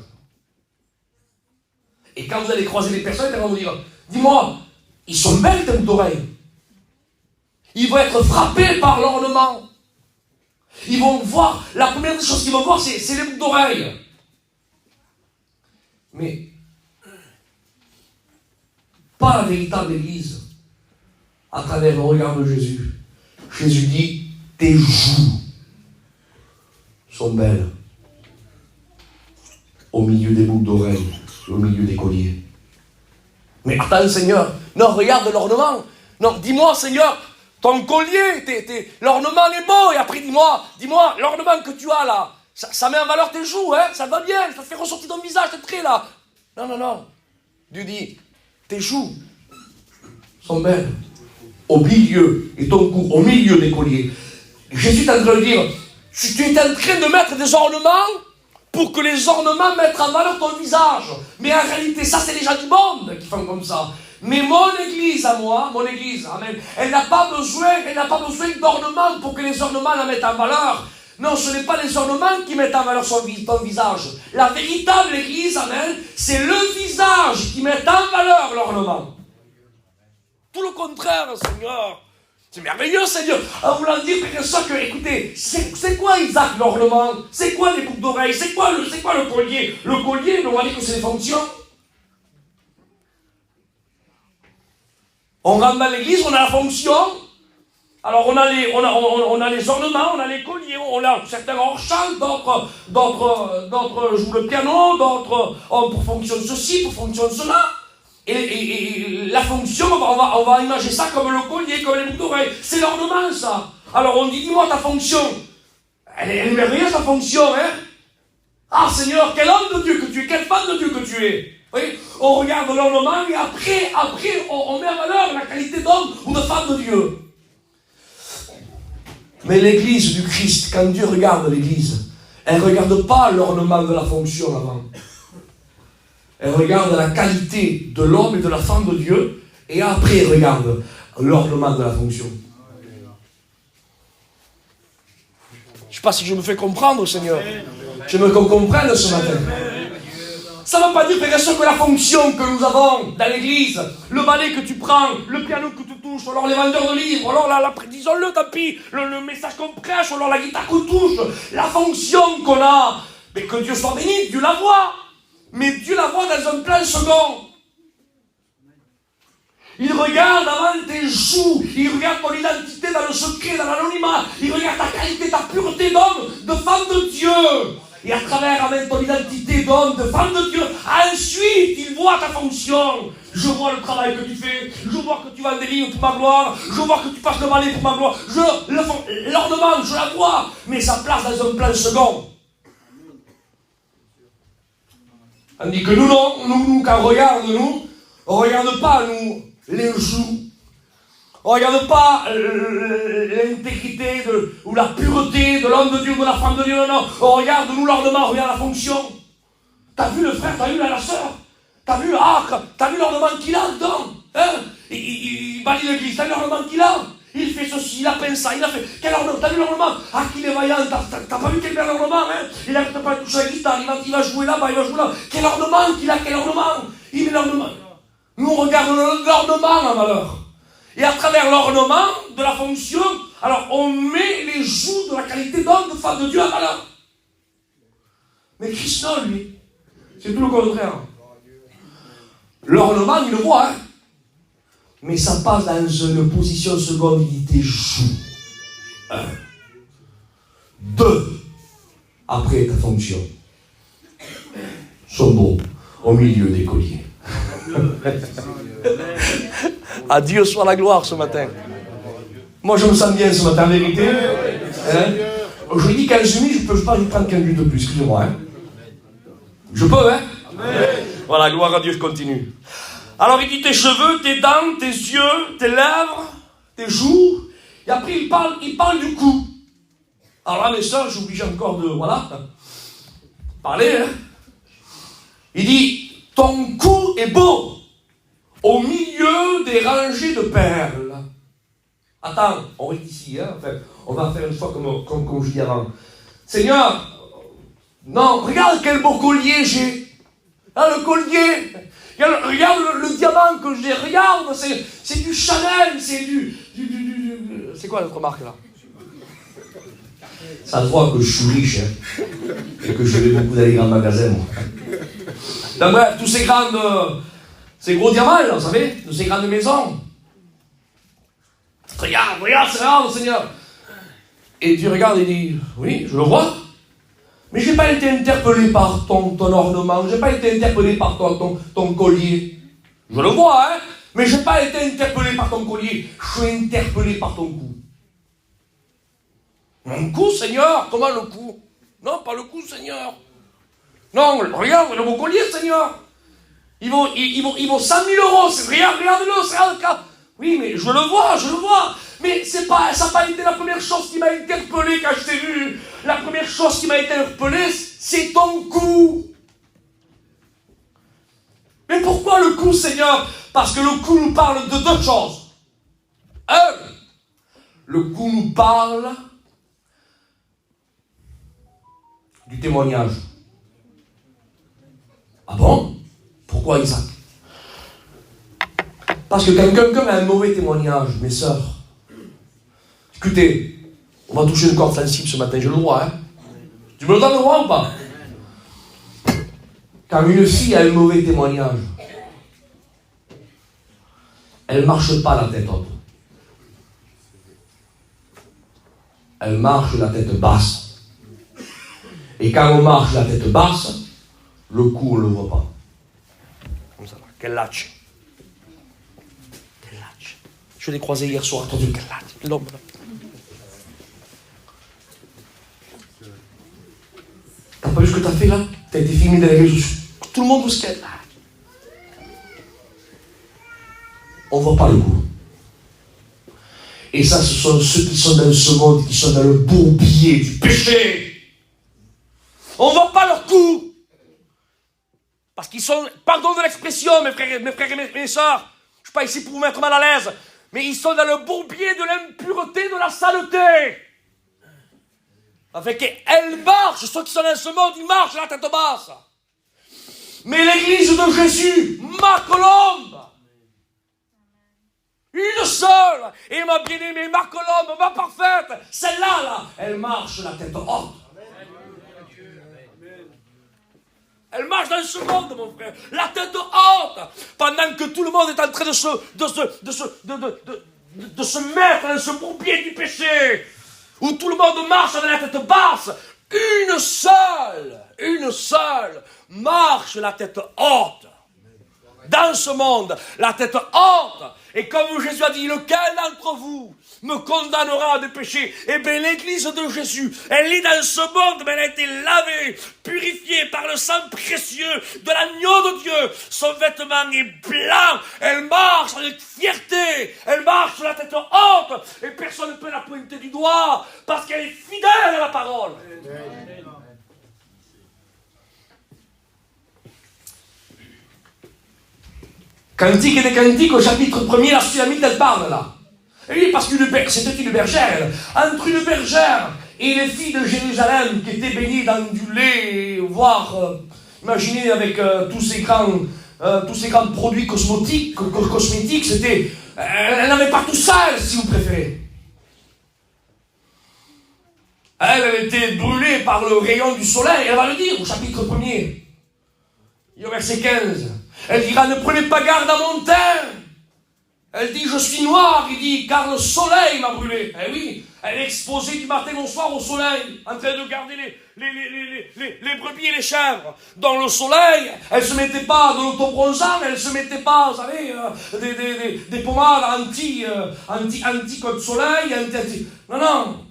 Et quand vous allez croiser les personnes, elles vont vous dire, dis-moi, ils sont belles tes boucles d'oreilles. Ils vont être frappés par l'ornement. Ils vont voir, la première des choses qu'ils vont voir, c'est les boucles d'oreilles. Mais, pas la véritable Église, à travers le regard de Jésus. Jésus dit, tes joues sont belles au milieu des boucles d'oreilles, au milieu des colliers. Mais attends, Seigneur, non, regarde l'ornement. Non, dis-moi, Seigneur, ton collier, l'ornement est beau, et après dis-moi, l'ornement que tu as là, ça met en valeur tes joues, hein, ça va bien, ça te fait ressortir ton visage, tes traits là. Non. Dieu dit, tes joues sont belles au milieu, et ton cou au milieu des colliers. Jésus est en train de dire, tu es en train de mettre des ornements pour que les ornements mettent en valeur ton visage. Mais en réalité, ça c'est les gens du monde qui font comme ça. Mais mon église à moi, mon église, amen, elle n'a pas besoin d'ornements pour que les ornements la mettent en valeur. Non, ce n'est pas les ornements qui mettent en valeur ton visage. La véritable église, amen, c'est le visage qui met en valeur l'ornement. Tout le contraire, Seigneur. C'est merveilleux, Seigneur. En voulant dire que, écoutez, c'est quoi Isaac l'ornement? C'est quoi les boucles d'oreilles? C'est quoi le collier? Le collier, on va dire que c'est les fonctions. On rentre dans l'église, on a la fonction. Alors on a les ornements, on a les colliers, certains chantent, d'autres jouent le piano, d'autres ont pour fonction ceci, pour fonction cela. Et la fonction, on va imaginer ça comme le collier, comme les boucles d'oreilles. C'est l'ornement, ça. Alors on dit, dis-moi ta fonction. Elle est merveilleuse, ta fonction, hein. Ah Seigneur, quel homme de Dieu que tu es, quelle femme de Dieu que tu es. Vous voyez, on regarde l'ornement et après on met en valeur la qualité d'homme ou de femme de Dieu. Mais l'église du Christ, quand Dieu regarde l'église, elle ne regarde pas l'ornement de la fonction avant. Elle regarde la qualité de l'homme et de la femme de Dieu, et après elle regarde l'ornement de la fonction. Je ne sais pas si je me fais comprendre, Seigneur. Je me comprenne ce matin. Ça ne veut pas dire, frère et sœur, que la fonction que nous avons dans l'église, le balai que tu prends, le piano que tu touches, alors les vendeurs de livres, alors disons-le, tant pis, le message qu'on prêche, alors la guitare qu'on touche, la fonction qu'on a, mais que Dieu soit béni, Dieu la voit. Mais Dieu la voit dans un plan second. Il regarde avant tes joues, il regarde ton identité dans le secret, dans l'anonymat, il regarde ta qualité, ta pureté d'homme, de femme de Dieu. Et à travers avec ton identité d'homme, de femme de Dieu, ensuite il voit ta fonction. Je vois le travail que tu fais, je vois que tu vends des livres pour ma gloire, je vois que tu passes le balai pour ma gloire, l'ornement, je la vois, mais ça place dans un plan second. On dit que nous, non, nous, quand on regarde, nous, On ne regarde pas, nous, les joues. On ne regarde pas l'intégrité ou la pureté de l'homme de Dieu, de la femme de Dieu. Non, non. On regarde, nous, l'ornement, on regarde la fonction. T'as vu le frère, t'as vu la sœur, t'as vu t'as vu l'ornement qu'il a dedans, hein? Il bannit l'église, t'as vu l'ornement qu'il a? Il fait ceci, il a peint ça, il a fait... Quel ornement? T'as vu l'ornement? Ah, qu'il est vaillant, t'as pas vu quel bel ornement, hein? Il n'arrête pas de toucher la guitare, il va jouer là-bas, il va jouer là. Quel ornement qu'il a, quel ornement? Il met l'ornement. Nous, on regarde l'ornement, en malheur. Et à travers l'ornement de la fonction, alors on met les joues de la qualité d'homme, de femme de Dieu à malheur. Mais Christ, non, lui. C'est tout le contraire. L'ornement, il le voit, hein. Mais ça passe dans une position seconde, il dit tes joues. 1. 2. Après ta fonction. Sont beaux au milieu des colliers. À Dieu soit la gloire ce matin. Moi, je me sens bien ce matin, en vérité. Hein? Je dis 15 minutes, je peux pas prendre 15 minutes de plus, excusez-moi. Hein? Je peux, hein? Amen. Voilà, gloire à Dieu, je continue. Alors il dit tes cheveux, tes dents, tes yeux, tes lèvres, tes joues. Et après il parle du cou. Alors là mes soeurs, j'oblige encore de, voilà, parler, hein. Il dit, ton cou est beau, au milieu des rangées de perles. Attends, on est ici, hein, enfin, on va faire une fois comme je dis avant. Seigneur, non, regarde quel beau collier j'ai. Là, le collier, regarde le diamant que j'ai, regarde, c'est du Chanel, c'est c'est quoi notre marque là? Ça se voit que je suis riche, hein, et que je vais beaucoup dans les grands magasins, moi. Donc bref, tous ces gros diamants, là, vous savez, de ces grandes maisons. Regarde, Seigneur. Et Dieu regarde et dit, oui, je le vois. Mais je n'ai pas été interpellé par ton ornement, je n'ai pas été interpellé par ton collier. Je le vois, hein, mais je n'ai pas été interpellé par ton collier, je suis interpellé par ton cou. Mon cou, Seigneur? Comment le cou? Non, pas le cou, Seigneur. Non, regarde le beau collier, Seigneur. Il vaut 100 000 euros. Regarde-le. Oui, mais je le vois. Mais ça n'a pas été la première chose qui m'a interpellé quand je t'ai vu. La première chose qui m'a interpellé, c'est ton cou. Mais pourquoi le cou, Seigneur? Parce que le cou nous parle de deux choses. Le cou nous parle du témoignage. Ah bon? Pourquoi Isaac? Parce que quand quelqu'un a un mauvais témoignage, mes sœurs, écoutez, on va toucher une corde sensible ce matin, j'ai le droit, hein? Tu me le donnes le droit ou pas? Quand une fille a un mauvais témoignage, elle ne marche pas la tête haute. Elle marche la tête basse. Et quand on marche la tête basse, le cou, on ne le voit pas. Comme ça, là. Quel lâche. Je l'ai croisé hier soir. Attendez, quel lâche. L'homme, là. T'as pas vu ce que t'as fait, là? T'as été filmé dans les réseaux sociaux. Tout le monde vous scanne. On ne voit pas le cou. Et ça, ce sont ceux qui sont dans ce monde, qui sont dans le bourbier du péché. On ne voit pas leur cou. Parce qu'ils sont, pardon de l'expression, mes frères et mes soeurs, je ne suis pas ici pour vous mettre mal à l'aise, mais ils sont dans le bourbier de l'impureté, de la saleté. Avec elles marchent, ceux qui sont dans ce monde, ils marchent la tête basse. Mais l'église de Jésus, ma colombe, une seule, et ma bien-aimée, ma colombe, ma parfaite, celle-là, là, elle marche la tête haute. Elle marche dans ce monde, mon frère, la tête haute, pendant que tout le monde est en train de se mettre dans ce bourbier du péché, où tout le monde marche avec la tête basse. Une seule marche la tête haute. Dans ce monde, la tête haute. Et comme Jésus a dit, lequel d'entre vous me condamnera de péché? Eh bien, l'église de Jésus, elle est dans ce monde, mais elle a été lavée, purifiée par le sang précieux de l'agneau de Dieu. Son vêtement est blanc, elle marche avec fierté, elle marche sur la tête haute, et personne ne peut la pointer du doigt, parce qu'elle est fidèle à la parole. Cantique des Cantiques au chapitre 1er, la Sulamite elle parle là. Et oui, parce que c'était une bergère. Entre une bergère et les filles de Jérusalem qui étaient baignées dans du lait, voire, imaginez avec tous ces grands produits cosmétiques, c'était, elle n'avait pas tout ça, si vous préférez. Elle était brûlée par le rayon du soleil, elle va le dire au chapitre 1er. Et au verset 15. Elle dira, ne prenez pas garde à mon teint. Elle dit, je suis noire. Il dit, car le soleil m'a brûlé. Eh oui, elle est exposée du matin au soir au soleil, en train de garder les brebis et les chèvres. Dans le soleil, elle ne se mettait pas de l'autobronzant, elle ne se mettait pas, vous savez, des pommades anti-code soleil, non.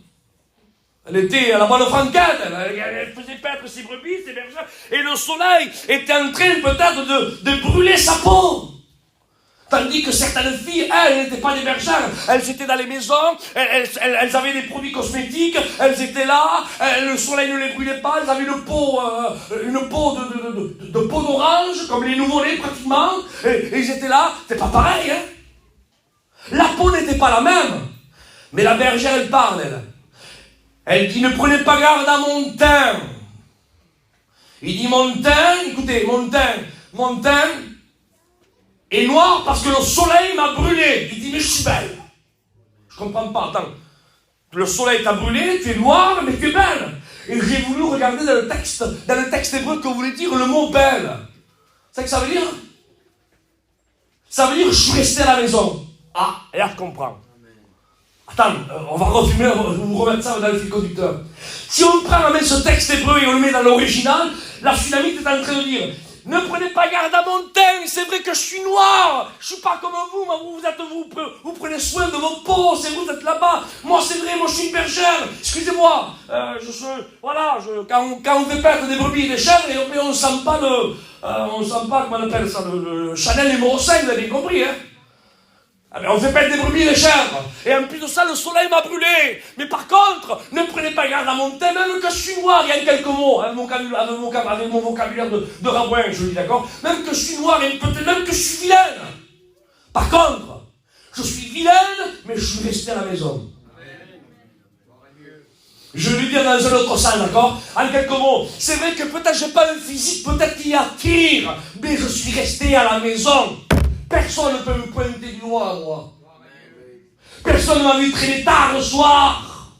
Elle était à la bonne franquette, elle faisait paître ses brebis, ses bergères, et le soleil était en train peut-être de brûler sa peau. Tandis que certaines filles, elles n'étaient pas des bergères, elles étaient dans les maisons, elles avaient des produits cosmétiques, elles étaient là, le soleil ne les brûlait pas, elles avaient une peau de peau d'orange, comme les nouveau-nés pratiquement, et ils étaient là, c'est pas pareil, hein. La peau n'était pas la même, mais la bergère, elle parle, elle. Elle dit, ne prenez pas garde à mon teint. Il dit, mon teint, écoutez, mon teint est noir parce que le soleil m'a brûlé. Il dit, mais je suis belle. Je comprends pas, attends. Le soleil t'a brûlé, tu es noire, mais tu es belle. Et j'ai voulu regarder dans le texte hébreu que voulait dire le mot belle. C'est ce que ça veut dire? Ça veut dire, je suis resté à la maison. Ah, et là, je comprends. Attends, on va vous remettre ça dans le fil conducteur. Si on prend ce texte hébreu et on le met dans l'original, la Sulamite est en train de dire, ne prenez pas garde à mon teint, c'est vrai que je suis noir, je suis pas comme vous, mais vous prenez soin de vos peaux, c'est vous êtes là-bas, moi c'est vrai, moi je suis une bergère, excusez-moi, quand on fait perdre des brebis et des chèvres, mais on sent pas comment on appelle ça, le Chanel numéro 5, vous avez bien compris, hein. On fait perdre des brebis et des chèvres. Et en plus de ça, le soleil m'a brûlé. Mais par contre, ne prenez pas garde à mon teint, même que je suis noir, il y a quelques mots, avec mon vocabulaire de rabouin, je le dis, d'accord? Même que je suis noir et peut-être même que je suis vilaine. Par contre, je suis vilaine, mais je suis resté à la maison. Je vais lui dire dans un autre sens, d'accord? En quelques mots, c'est vrai que peut-être j'ai pas un physique, peut-être qui attire, mais je suis resté à la maison. Personne ne peut me pointer du doigt, moi. Personne ne m'a vu traîner tard le soir.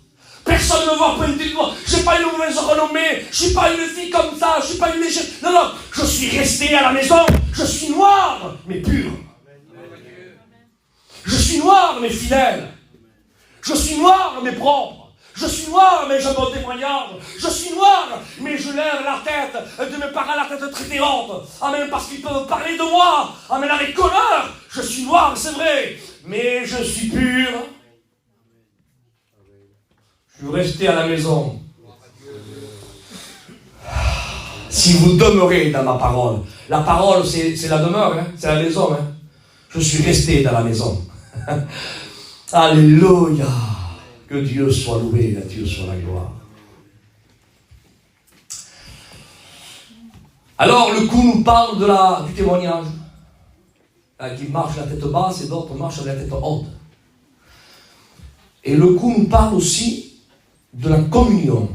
Personne ne me voit pointer du doigt. Je n'ai pas une mauvaise renommée. Je ne suis pas une fille comme ça. Je ne suis pas une légère. Non. Je suis resté à la maison. Je suis noir, mais pur. Je suis noir, mais fidèle. Je suis noir, mais propre. Je suis noir, mais je me témoignage. Je suis noir, mais je lève la tête de mes parents, la tête très haute. Amen, parce qu'ils peuvent parler de moi. Amen, avec honneur. Je suis noir, c'est vrai, mais je suis pur. Je suis resté à la maison. Si vous demeurez dans ma parole. La parole, c'est la demeure, hein, c'est la maison. Hein. Je suis resté dans la maison. Alléluia. Que Dieu soit loué, à Dieu soit la gloire. Alors, le coup nous parle du témoignage. Qui marche la tête basse et d'autres marchent la tête haute. Et le coup nous parle aussi de la communion.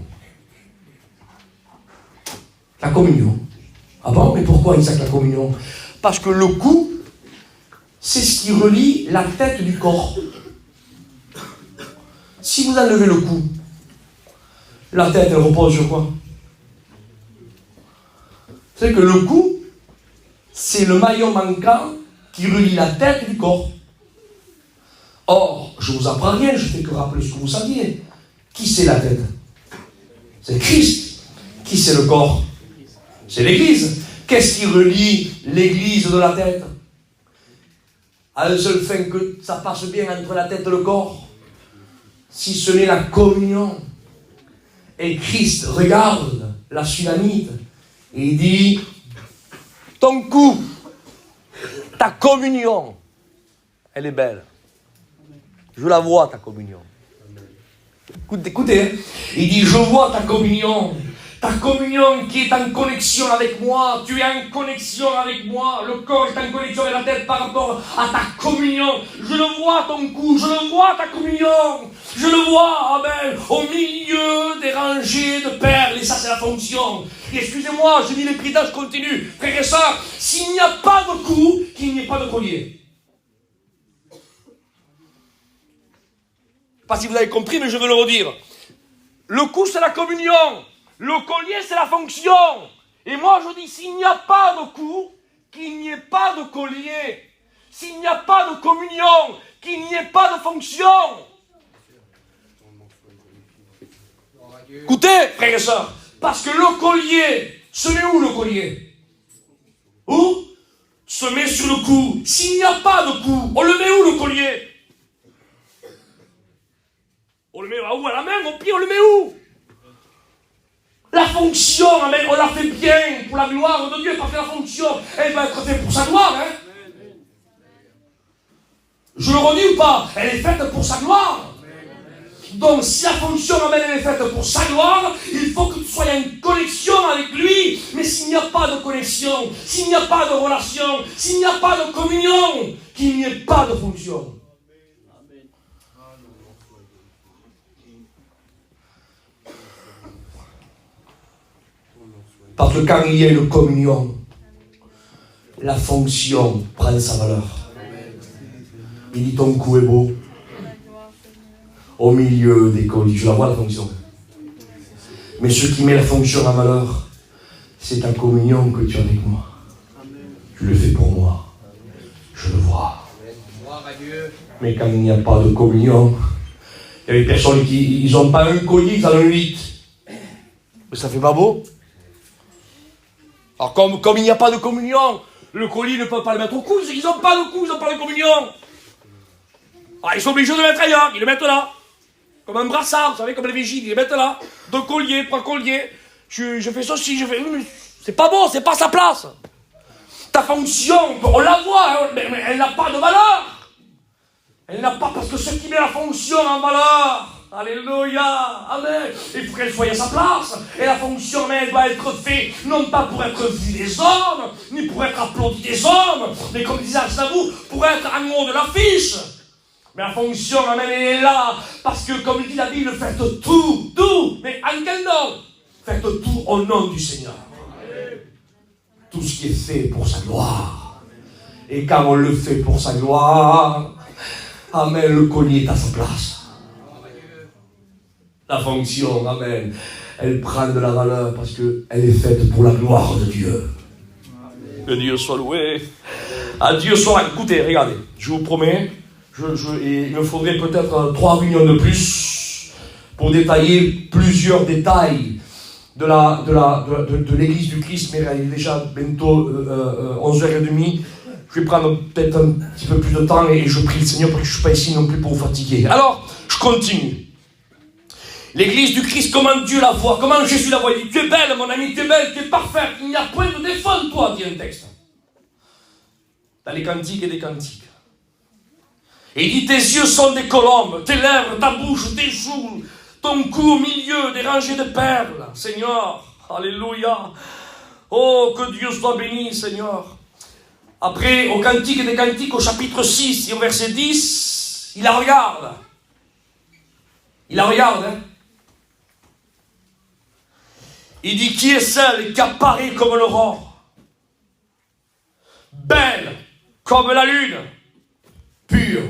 La communion. Ah bon, mais pourquoi Isaac la communion? Parce que le cou, c'est ce qui relie la tête du corps. Si vous enlevez le cou, la tête, elle repose sur quoi? C'est que le cou, c'est le maillon manquant qui relie la tête du corps. Or, je ne vous apprends rien, je ne fais que rappeler ce que vous saviez. Qui c'est la tête? C'est Christ. Qui c'est le corps? C'est l'Église. Qu'est-ce qui relie l'Église de la tête? à un seul fin que ça passe bien entre la tête et le corps, si ce n'est la communion. Et Christ regarde la Sulamite et il dit, ton cou, ta communion, elle est belle. Je la vois, ta communion. Écoutez, hein. Il dit, je vois ta communion qui est en connexion avec moi, tu es en connexion avec moi, le corps est en connexion avec la tête par rapport à ta communion. Je le vois ton cou, je le vois ta communion, je le vois, amen, au milieu des rangées de perles, et ça c'est la fonction. Et excusez-moi, je dis les prières, je continue, frères et sœurs, s'il n'y a pas de cou, qu'il n'y ait pas de collier. Je ne sais pas si vous avez compris, mais je veux le redire. Le cou c'est la communion. Le collier, c'est la fonction. Et moi, je dis, s'il n'y a pas de cou, qu'il n'y ait pas de collier. S'il n'y a pas de communion, qu'il n'y ait pas de fonction. Écoutez, frères et sœurs, parce que le collier, se met où le collier? Où? Se met sur le cou. S'il n'y a pas de cou, on le met où le collier? On le met où? À la main, au pied, on le met où? La fonction, amen, on la fait bien pour la gloire de Dieu, parce que la fonction, elle va être faite pour sa gloire. Hein? Je le redis ou pas? Elle est faite pour sa gloire. Donc, si la fonction, amen, elle est faite pour sa gloire, il faut que tu sois en connexion avec lui. Mais s'il n'y a pas de connexion, s'il n'y a pas de relation, s'il n'y a pas de communion, qu'il n'y ait pas de fonction. Parce que quand il y a une communion, la fonction prend sa valeur. Il dit ton cou est beau. Au milieu des colliers. Je la vois la fonction. Mais ce qui met la fonction en valeur, c'est ta communion que tu as avec moi. Tu le fais pour moi. Je le vois. Mais quand il n'y a pas de communion, il y a des personnes qui n'ont pas un collier, ils en ont 8. Mais ça fait pas beau. Alors comme il n'y a pas de communion, le collier ne peut pas le mettre au cou, ils n'ont pas de cou, ils n'ont pas de communion. Alors ils sont obligés de le mettre ailleurs, ils le mettent là. Comme un brassard, vous savez, comme les vigiles, ils le mettent là. 2 colliers, 3 colliers. Je fais ceci, je fais... C'est pas bon, c'est pas sa place. Ta fonction, on la voit, mais elle n'a pas de valeur. Elle n'a pas, parce que ce qui met la fonction en valeur, alléluia, amen, il faut qu'elle soit à sa place. Et la fonction, mais elle doit être faite, non pas pour être vue des hommes, ni pour être applaudie des hommes, mais comme disait Aznavour, pour être en haut de l'affiche. Mais la fonction, amen, elle est là, parce que comme dit la Bible, faites tout, mais en quel nom? Faites tout au nom du Seigneur. Tout ce qui est fait pour sa gloire. Et quand on le fait pour sa gloire, amen, le collier est à sa place. La fonction, amen, elle prend de la valeur parce qu'elle est faite pour la gloire de Dieu. Que Dieu soit loué. À Dieu soit... Écoutez, regardez, je vous promets, il me faudrait peut-être 3 réunions de plus pour détailler plusieurs détails de l'église du Christ, mais il est déjà bientôt 11h30. Je vais prendre peut-être un petit peu plus de temps et je prie le Seigneur parce que je ne suis pas ici non plus pour vous fatiguer. Alors, je continue. L'église du Christ, comment Dieu la voit, comment Jésus la voit. Il dit, tu es belle, mon ami, tu es belle, tu es parfaite, il n'y a point de défaut de toi, dit un texte. Dans les cantiques et des cantiques. Et il dit, tes yeux sont des colombes, tes lèvres, ta bouche, tes joues, ton cou au milieu des rangées de perles. Seigneur, alléluia. Oh, que Dieu soit béni, Seigneur. Après, au Cantique et des Cantiques, au chapitre 6 et au verset 10, il la regarde. Il la regarde, hein. Il dit, qui est celle qui apparaît comme l'aurore, belle comme la lune, pure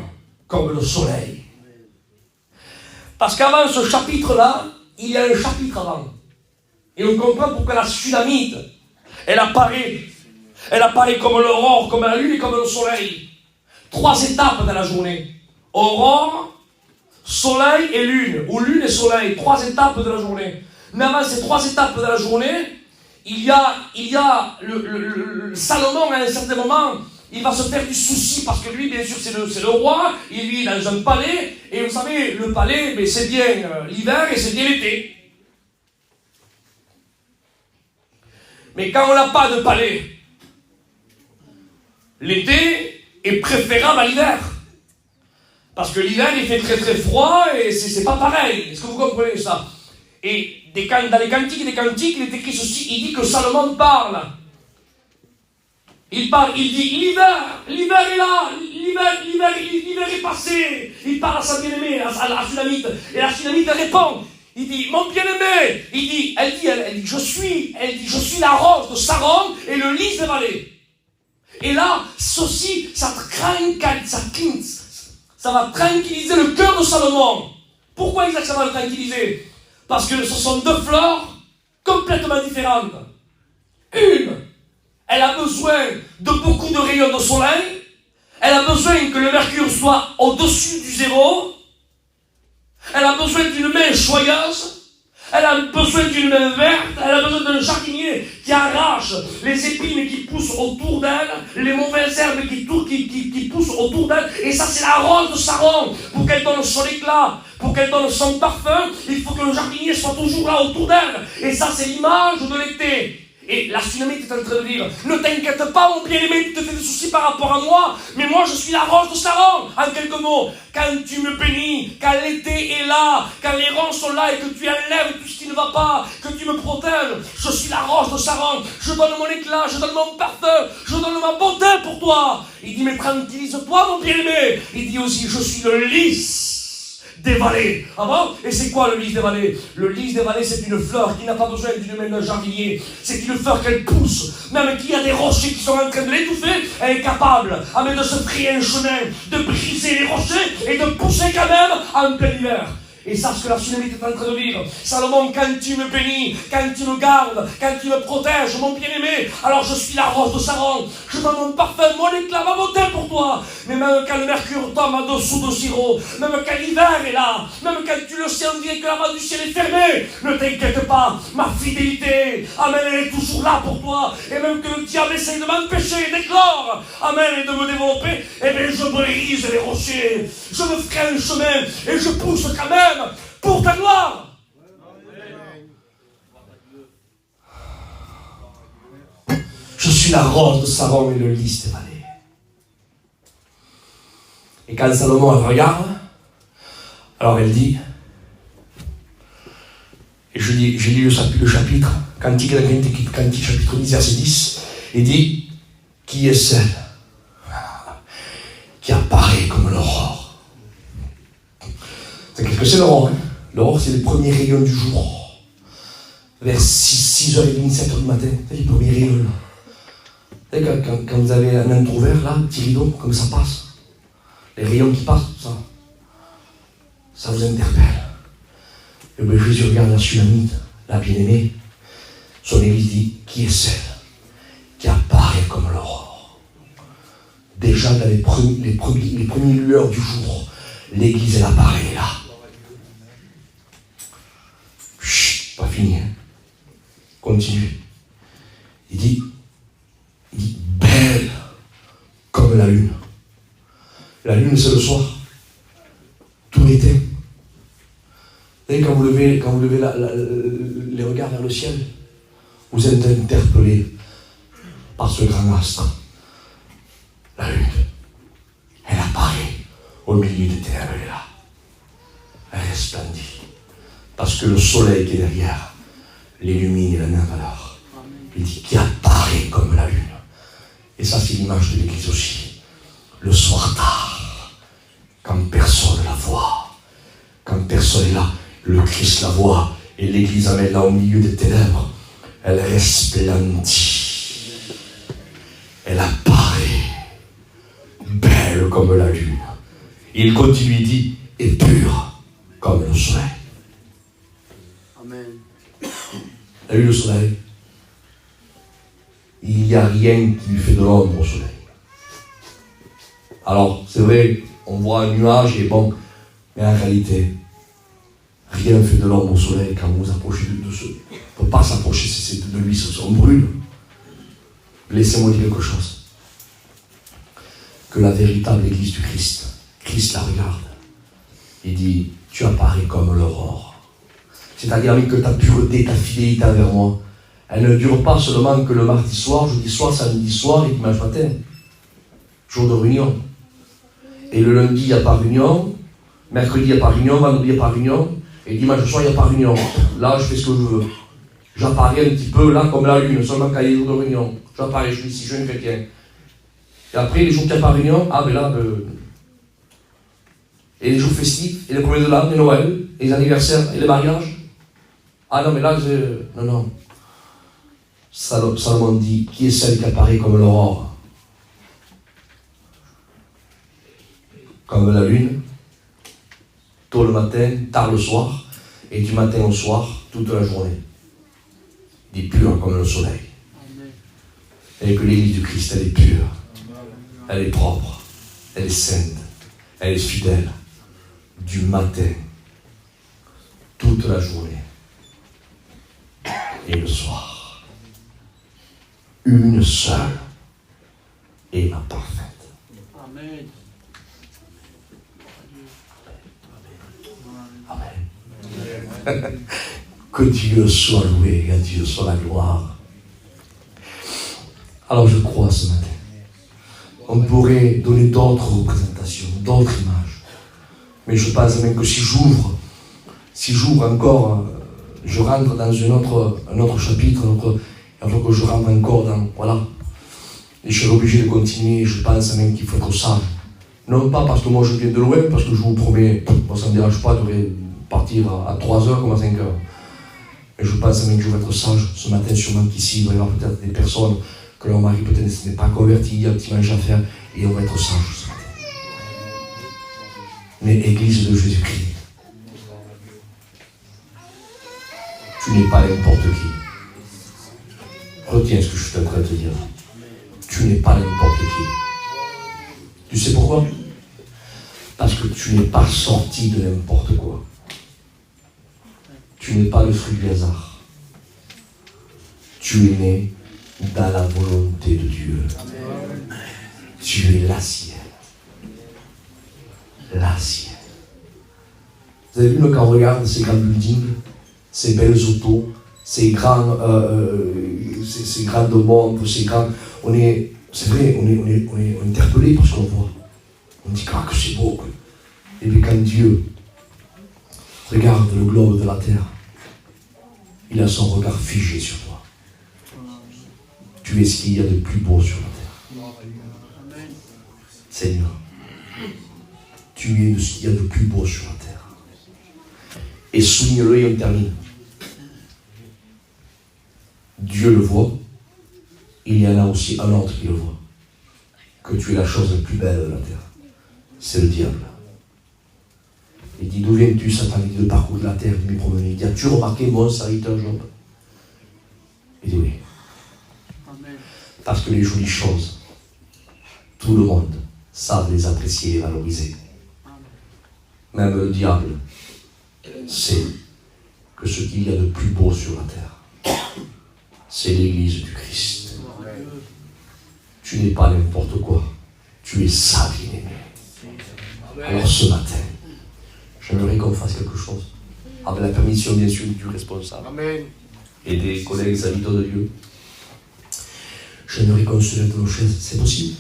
comme le soleil. Parce qu'avant ce chapitre-là, il y a un chapitre avant. Et on comprend pourquoi la Sulamite, elle apparaît comme l'aurore, comme la lune et comme le soleil. 3 étapes dans la journée. Aurore, soleil et lune. Ou lune et soleil. 3 étapes de la journée. Mais avant ces 3 étapes de la journée, il y a le Salomon à un certain moment, il va se faire du souci, parce que lui, bien sûr, c'est le roi, il vit dans un palais, et vous savez, le palais, mais c'est bien l'hiver et c'est bien l'été. Mais quand on n'a pas de palais, l'été est préférable à l'hiver. Parce que l'hiver, il fait très très froid et c'est pas pareil. Est-ce que vous comprenez ça? Et dans les cantiques des cantiques, il est écrit ceci, il dit que Salomon parle. Il dit l'hiver est là, l'hiver est passé. Il parle à sa bien-aimée, à la Sunamite, et la Sunamite répond. Il dit, mon bien-aimé, elle dit, je suis la rose de Saron et le lys des vallées. Et là, ceci, ça va tranquilliser le cœur de Salomon. Pourquoi exactement ça va le tranquilliser? Parce que ce sont deux fleurs complètement différentes. Une, elle a besoin de beaucoup de rayons de soleil. Elle a besoin que le mercure soit au-dessus du zéro. Elle a besoin d'une main choyeuse. Elle a besoin d'une main verte. Elle a besoin d'un jardinier qui arrache les épines qui poussent autour d'elle, les mauvaises herbes qui poussent autour d'elle. Et ça, c'est la rose de Saron. Pour qu'elle donne son éclat, pour qu'elle donne son parfum, il faut que le jardinier soit toujours là autour d'elle. Et ça, c'est l'image de l'été. Et la Sunamite est en train de dire, ne t'inquiète pas mon bien-aimé, tu te fais des soucis par rapport à moi, mais moi je suis la rose de Saron. En quelques mots, quand tu me bénis, quand l'été est là, quand les ronces sont là et que tu enlèves tout ce qui ne va pas, que tu me protèges, je suis la rose de Saron, je donne mon éclat, je donne mon parfum, je donne ma bonté pour toi. Il dit, mais tranquillise-toi mon bien-aimé. Il dit aussi, je suis le lys des vallées. Ah bon? Et c'est quoi le lys des vallées? Le lys des vallées, c'est une fleur qui n'a pas besoin d'une main d'un jardinier. C'est une fleur qu'elle pousse. Même qu'il y a des rochers qui sont en train de l'étouffer, elle est capable, même de se frayer un chemin, de briser les rochers et de pousser quand même en plein hiver. Et ça, ce que la Sunamite est en train de vivre. Salomon, quand tu me bénis, quand tu me gardes, quand tu me protèges, mon bien-aimé, alors je suis la rose de Saron. Je donne mon parfum, mon éclat, ma beauté pour toi. Mais même quand le mercure tombe en dessous de zéro, même quand l'hiver est là, même quand tu le sais, on dirait que la main du ciel est fermée, ne t'inquiète pas, ma fidélité, amen, elle est toujours là pour toi. Et même que le diable essaye de m'empêcher d'éclore, amen, et de me développer, eh bien je brise les rochers, je me ferai un chemin et je pousse quand même pour ta gloire. Je suis la rose de Saron et le lys des vallées. Et quand Salomon elle regarde, alors elle dit, et j'ai lu le chapitre, Cantique chapitre 10, verset 10, il dit, qui est celle qui apparaît comme l'aurore? Qu'est-ce que c'est l'aurore? L'aurore, c'est les premiers rayons du jour. Vers 6h30, 7h du matin, c'est les premiers rayons. Vous savez, quand vous avez un entrouvert, là, un petit rideau, comme ça passe, les rayons qui passent, ça vous interpelle. Et bien Jésus regarde la Sunamite, la bien-aimée, son église dit, qui est celle qui apparaît comme l'aurore? Déjà dans les premières lueurs du jour, l'église, elle apparaît là. Chut, pas fini. Hein. Continue. Il dit, belle comme la lune. La lune, c'est le soir. Tout l'été. Vous savez, quand vous levez les regards vers le ciel, vous êtes interpellé par ce grand astre. La lune, elle apparaît au milieu des ténèbres, elle est là. Elle resplendit. Parce que le soleil qui est derrière l'illumine et la met en valeur. Il dit qui apparaît comme la lune. Et ça, c'est l'image de l'église aussi. Le soir tard, quand personne ne la voit, quand personne est là, le Christ la voit, et l'église en est là au milieu des ténèbres. Elle resplendit. Elle apparaît belle comme la lune. Il continue, il dit, et pur comme le soleil. Amen. T'as vu le soleil? Il n'y a rien qui lui fait de l'ombre au soleil. Alors, c'est vrai, on voit un nuage et bon, mais en réalité, rien ne fait de l'ombre au soleil quand vous vous approchez de ce. On ne peut pas s'approcher de lui, on brûle. Laissez-moi dire quelque chose. que la véritable Église du Christ. Christ la regarde. Il dit, tu apparais comme l'aurore. C'est-à-dire que ta pureté, ta fidélité envers moi, elle ne dure pas seulement que le mardi soir, jeudi soir, samedi soir et dimanche matin. Jour de réunion. Et le lundi, il n'y a pas réunion. Mercredi, il n'y a pas réunion. Vendredi, il n'y a pas réunion. Et dimanche soir, il n'y a pas réunion. Là, je fais ce que je veux. J'apparais un petit peu là comme la lune, seulement quand il y a des jours de réunion. J'apparais, je suis ici, je suis un chrétien. Et après, les jours qu'il n'y a pas réunion, ah ben là, et les jours festifs, et les premiers de l'an, les Noël, et les anniversaires, et les mariages. Ah non, mais là, non. Salomon dit, qui est celle qui apparaît comme l'aurore? Comme la lune, tôt le matin, tard le soir, et du matin au soir, toute la journée. Il est pur comme le soleil. Et que l'Église du Christ, elle est pure. Elle est propre. Elle est sainte. Elle est fidèle. Du matin, toute la journée. Et le soir. Une seule et la parfaite. Amen. Amen. Que Dieu soit loué, à Dieu soit la gloire. Alors je crois ce matin, on pourrait donner d'autres représentations, d'autres images. Mais je pense même que si j'ouvre encore, je rentre dans un autre chapitre, il faut que je rentre encore dans, voilà. Et je serai obligé de continuer, je pense même qu'il faut être sage. Non pas parce que moi je viens de loin, parce que je vous promets, moi ça ne me dérange pas de partir à 3h comme à 5h. Mais je pense même que je vais être sage ce matin, sûrement qu'ici, il va y avoir peut-être des personnes que leur mari peut-être n'est pas converti, il y a un petit manche à faire, et on va être sage ce matin. Mais Église de Jésus-Christ, tu n'es pas n'importe qui. Retiens ce que je suis en train de te dire. Tu n'es pas n'importe qui. Tu sais pourquoi? Parce que tu n'es pas sorti de n'importe quoi. Tu n'es pas le fruit du hasard. Tu es né dans la volonté de Dieu. Amen. Tu es la sienne. La sienne. Vous avez vu quand on regarde ces grands buildings, ces belles autos, ces grandes montres, ces grands... C'est vrai, on est interpellé par ce qu'on voit. On dit que c'est beau. Et puis quand Dieu regarde le globe de la terre, il a son regard figé sur toi. Tu es ce qu'il y a de plus beau sur la terre. Seigneur, tu es ce qu'il y a de plus beau sur la terre. Et souligne-le et on termine. Dieu le voit, il y en a aussi un autre qui le voit. Que tu es la chose la plus belle de la terre. C'est le diable. Il dit, d'où viens-tu, Satan? Il dit, le parcours de la terre, il m'est promené. Il dit, as-tu remarqué mon serviteur Job? Il dit, oui. Amen. Parce que les jolies choses, tout le monde savent les apprécier et valoriser. Même le diable sait que ce qu'il y a de plus beau sur la terre, c'est l'Église du Christ. Tu n'es pas n'importe quoi. Tu es sa bien-aimée. Alors ce matin, j'aimerais qu'on fasse quelque chose. Avec la permission bien sûr du responsable. Amen. Et des collègues habitants de Dieu. J'aimerais qu'on se lève de nos chaises. C'est possible?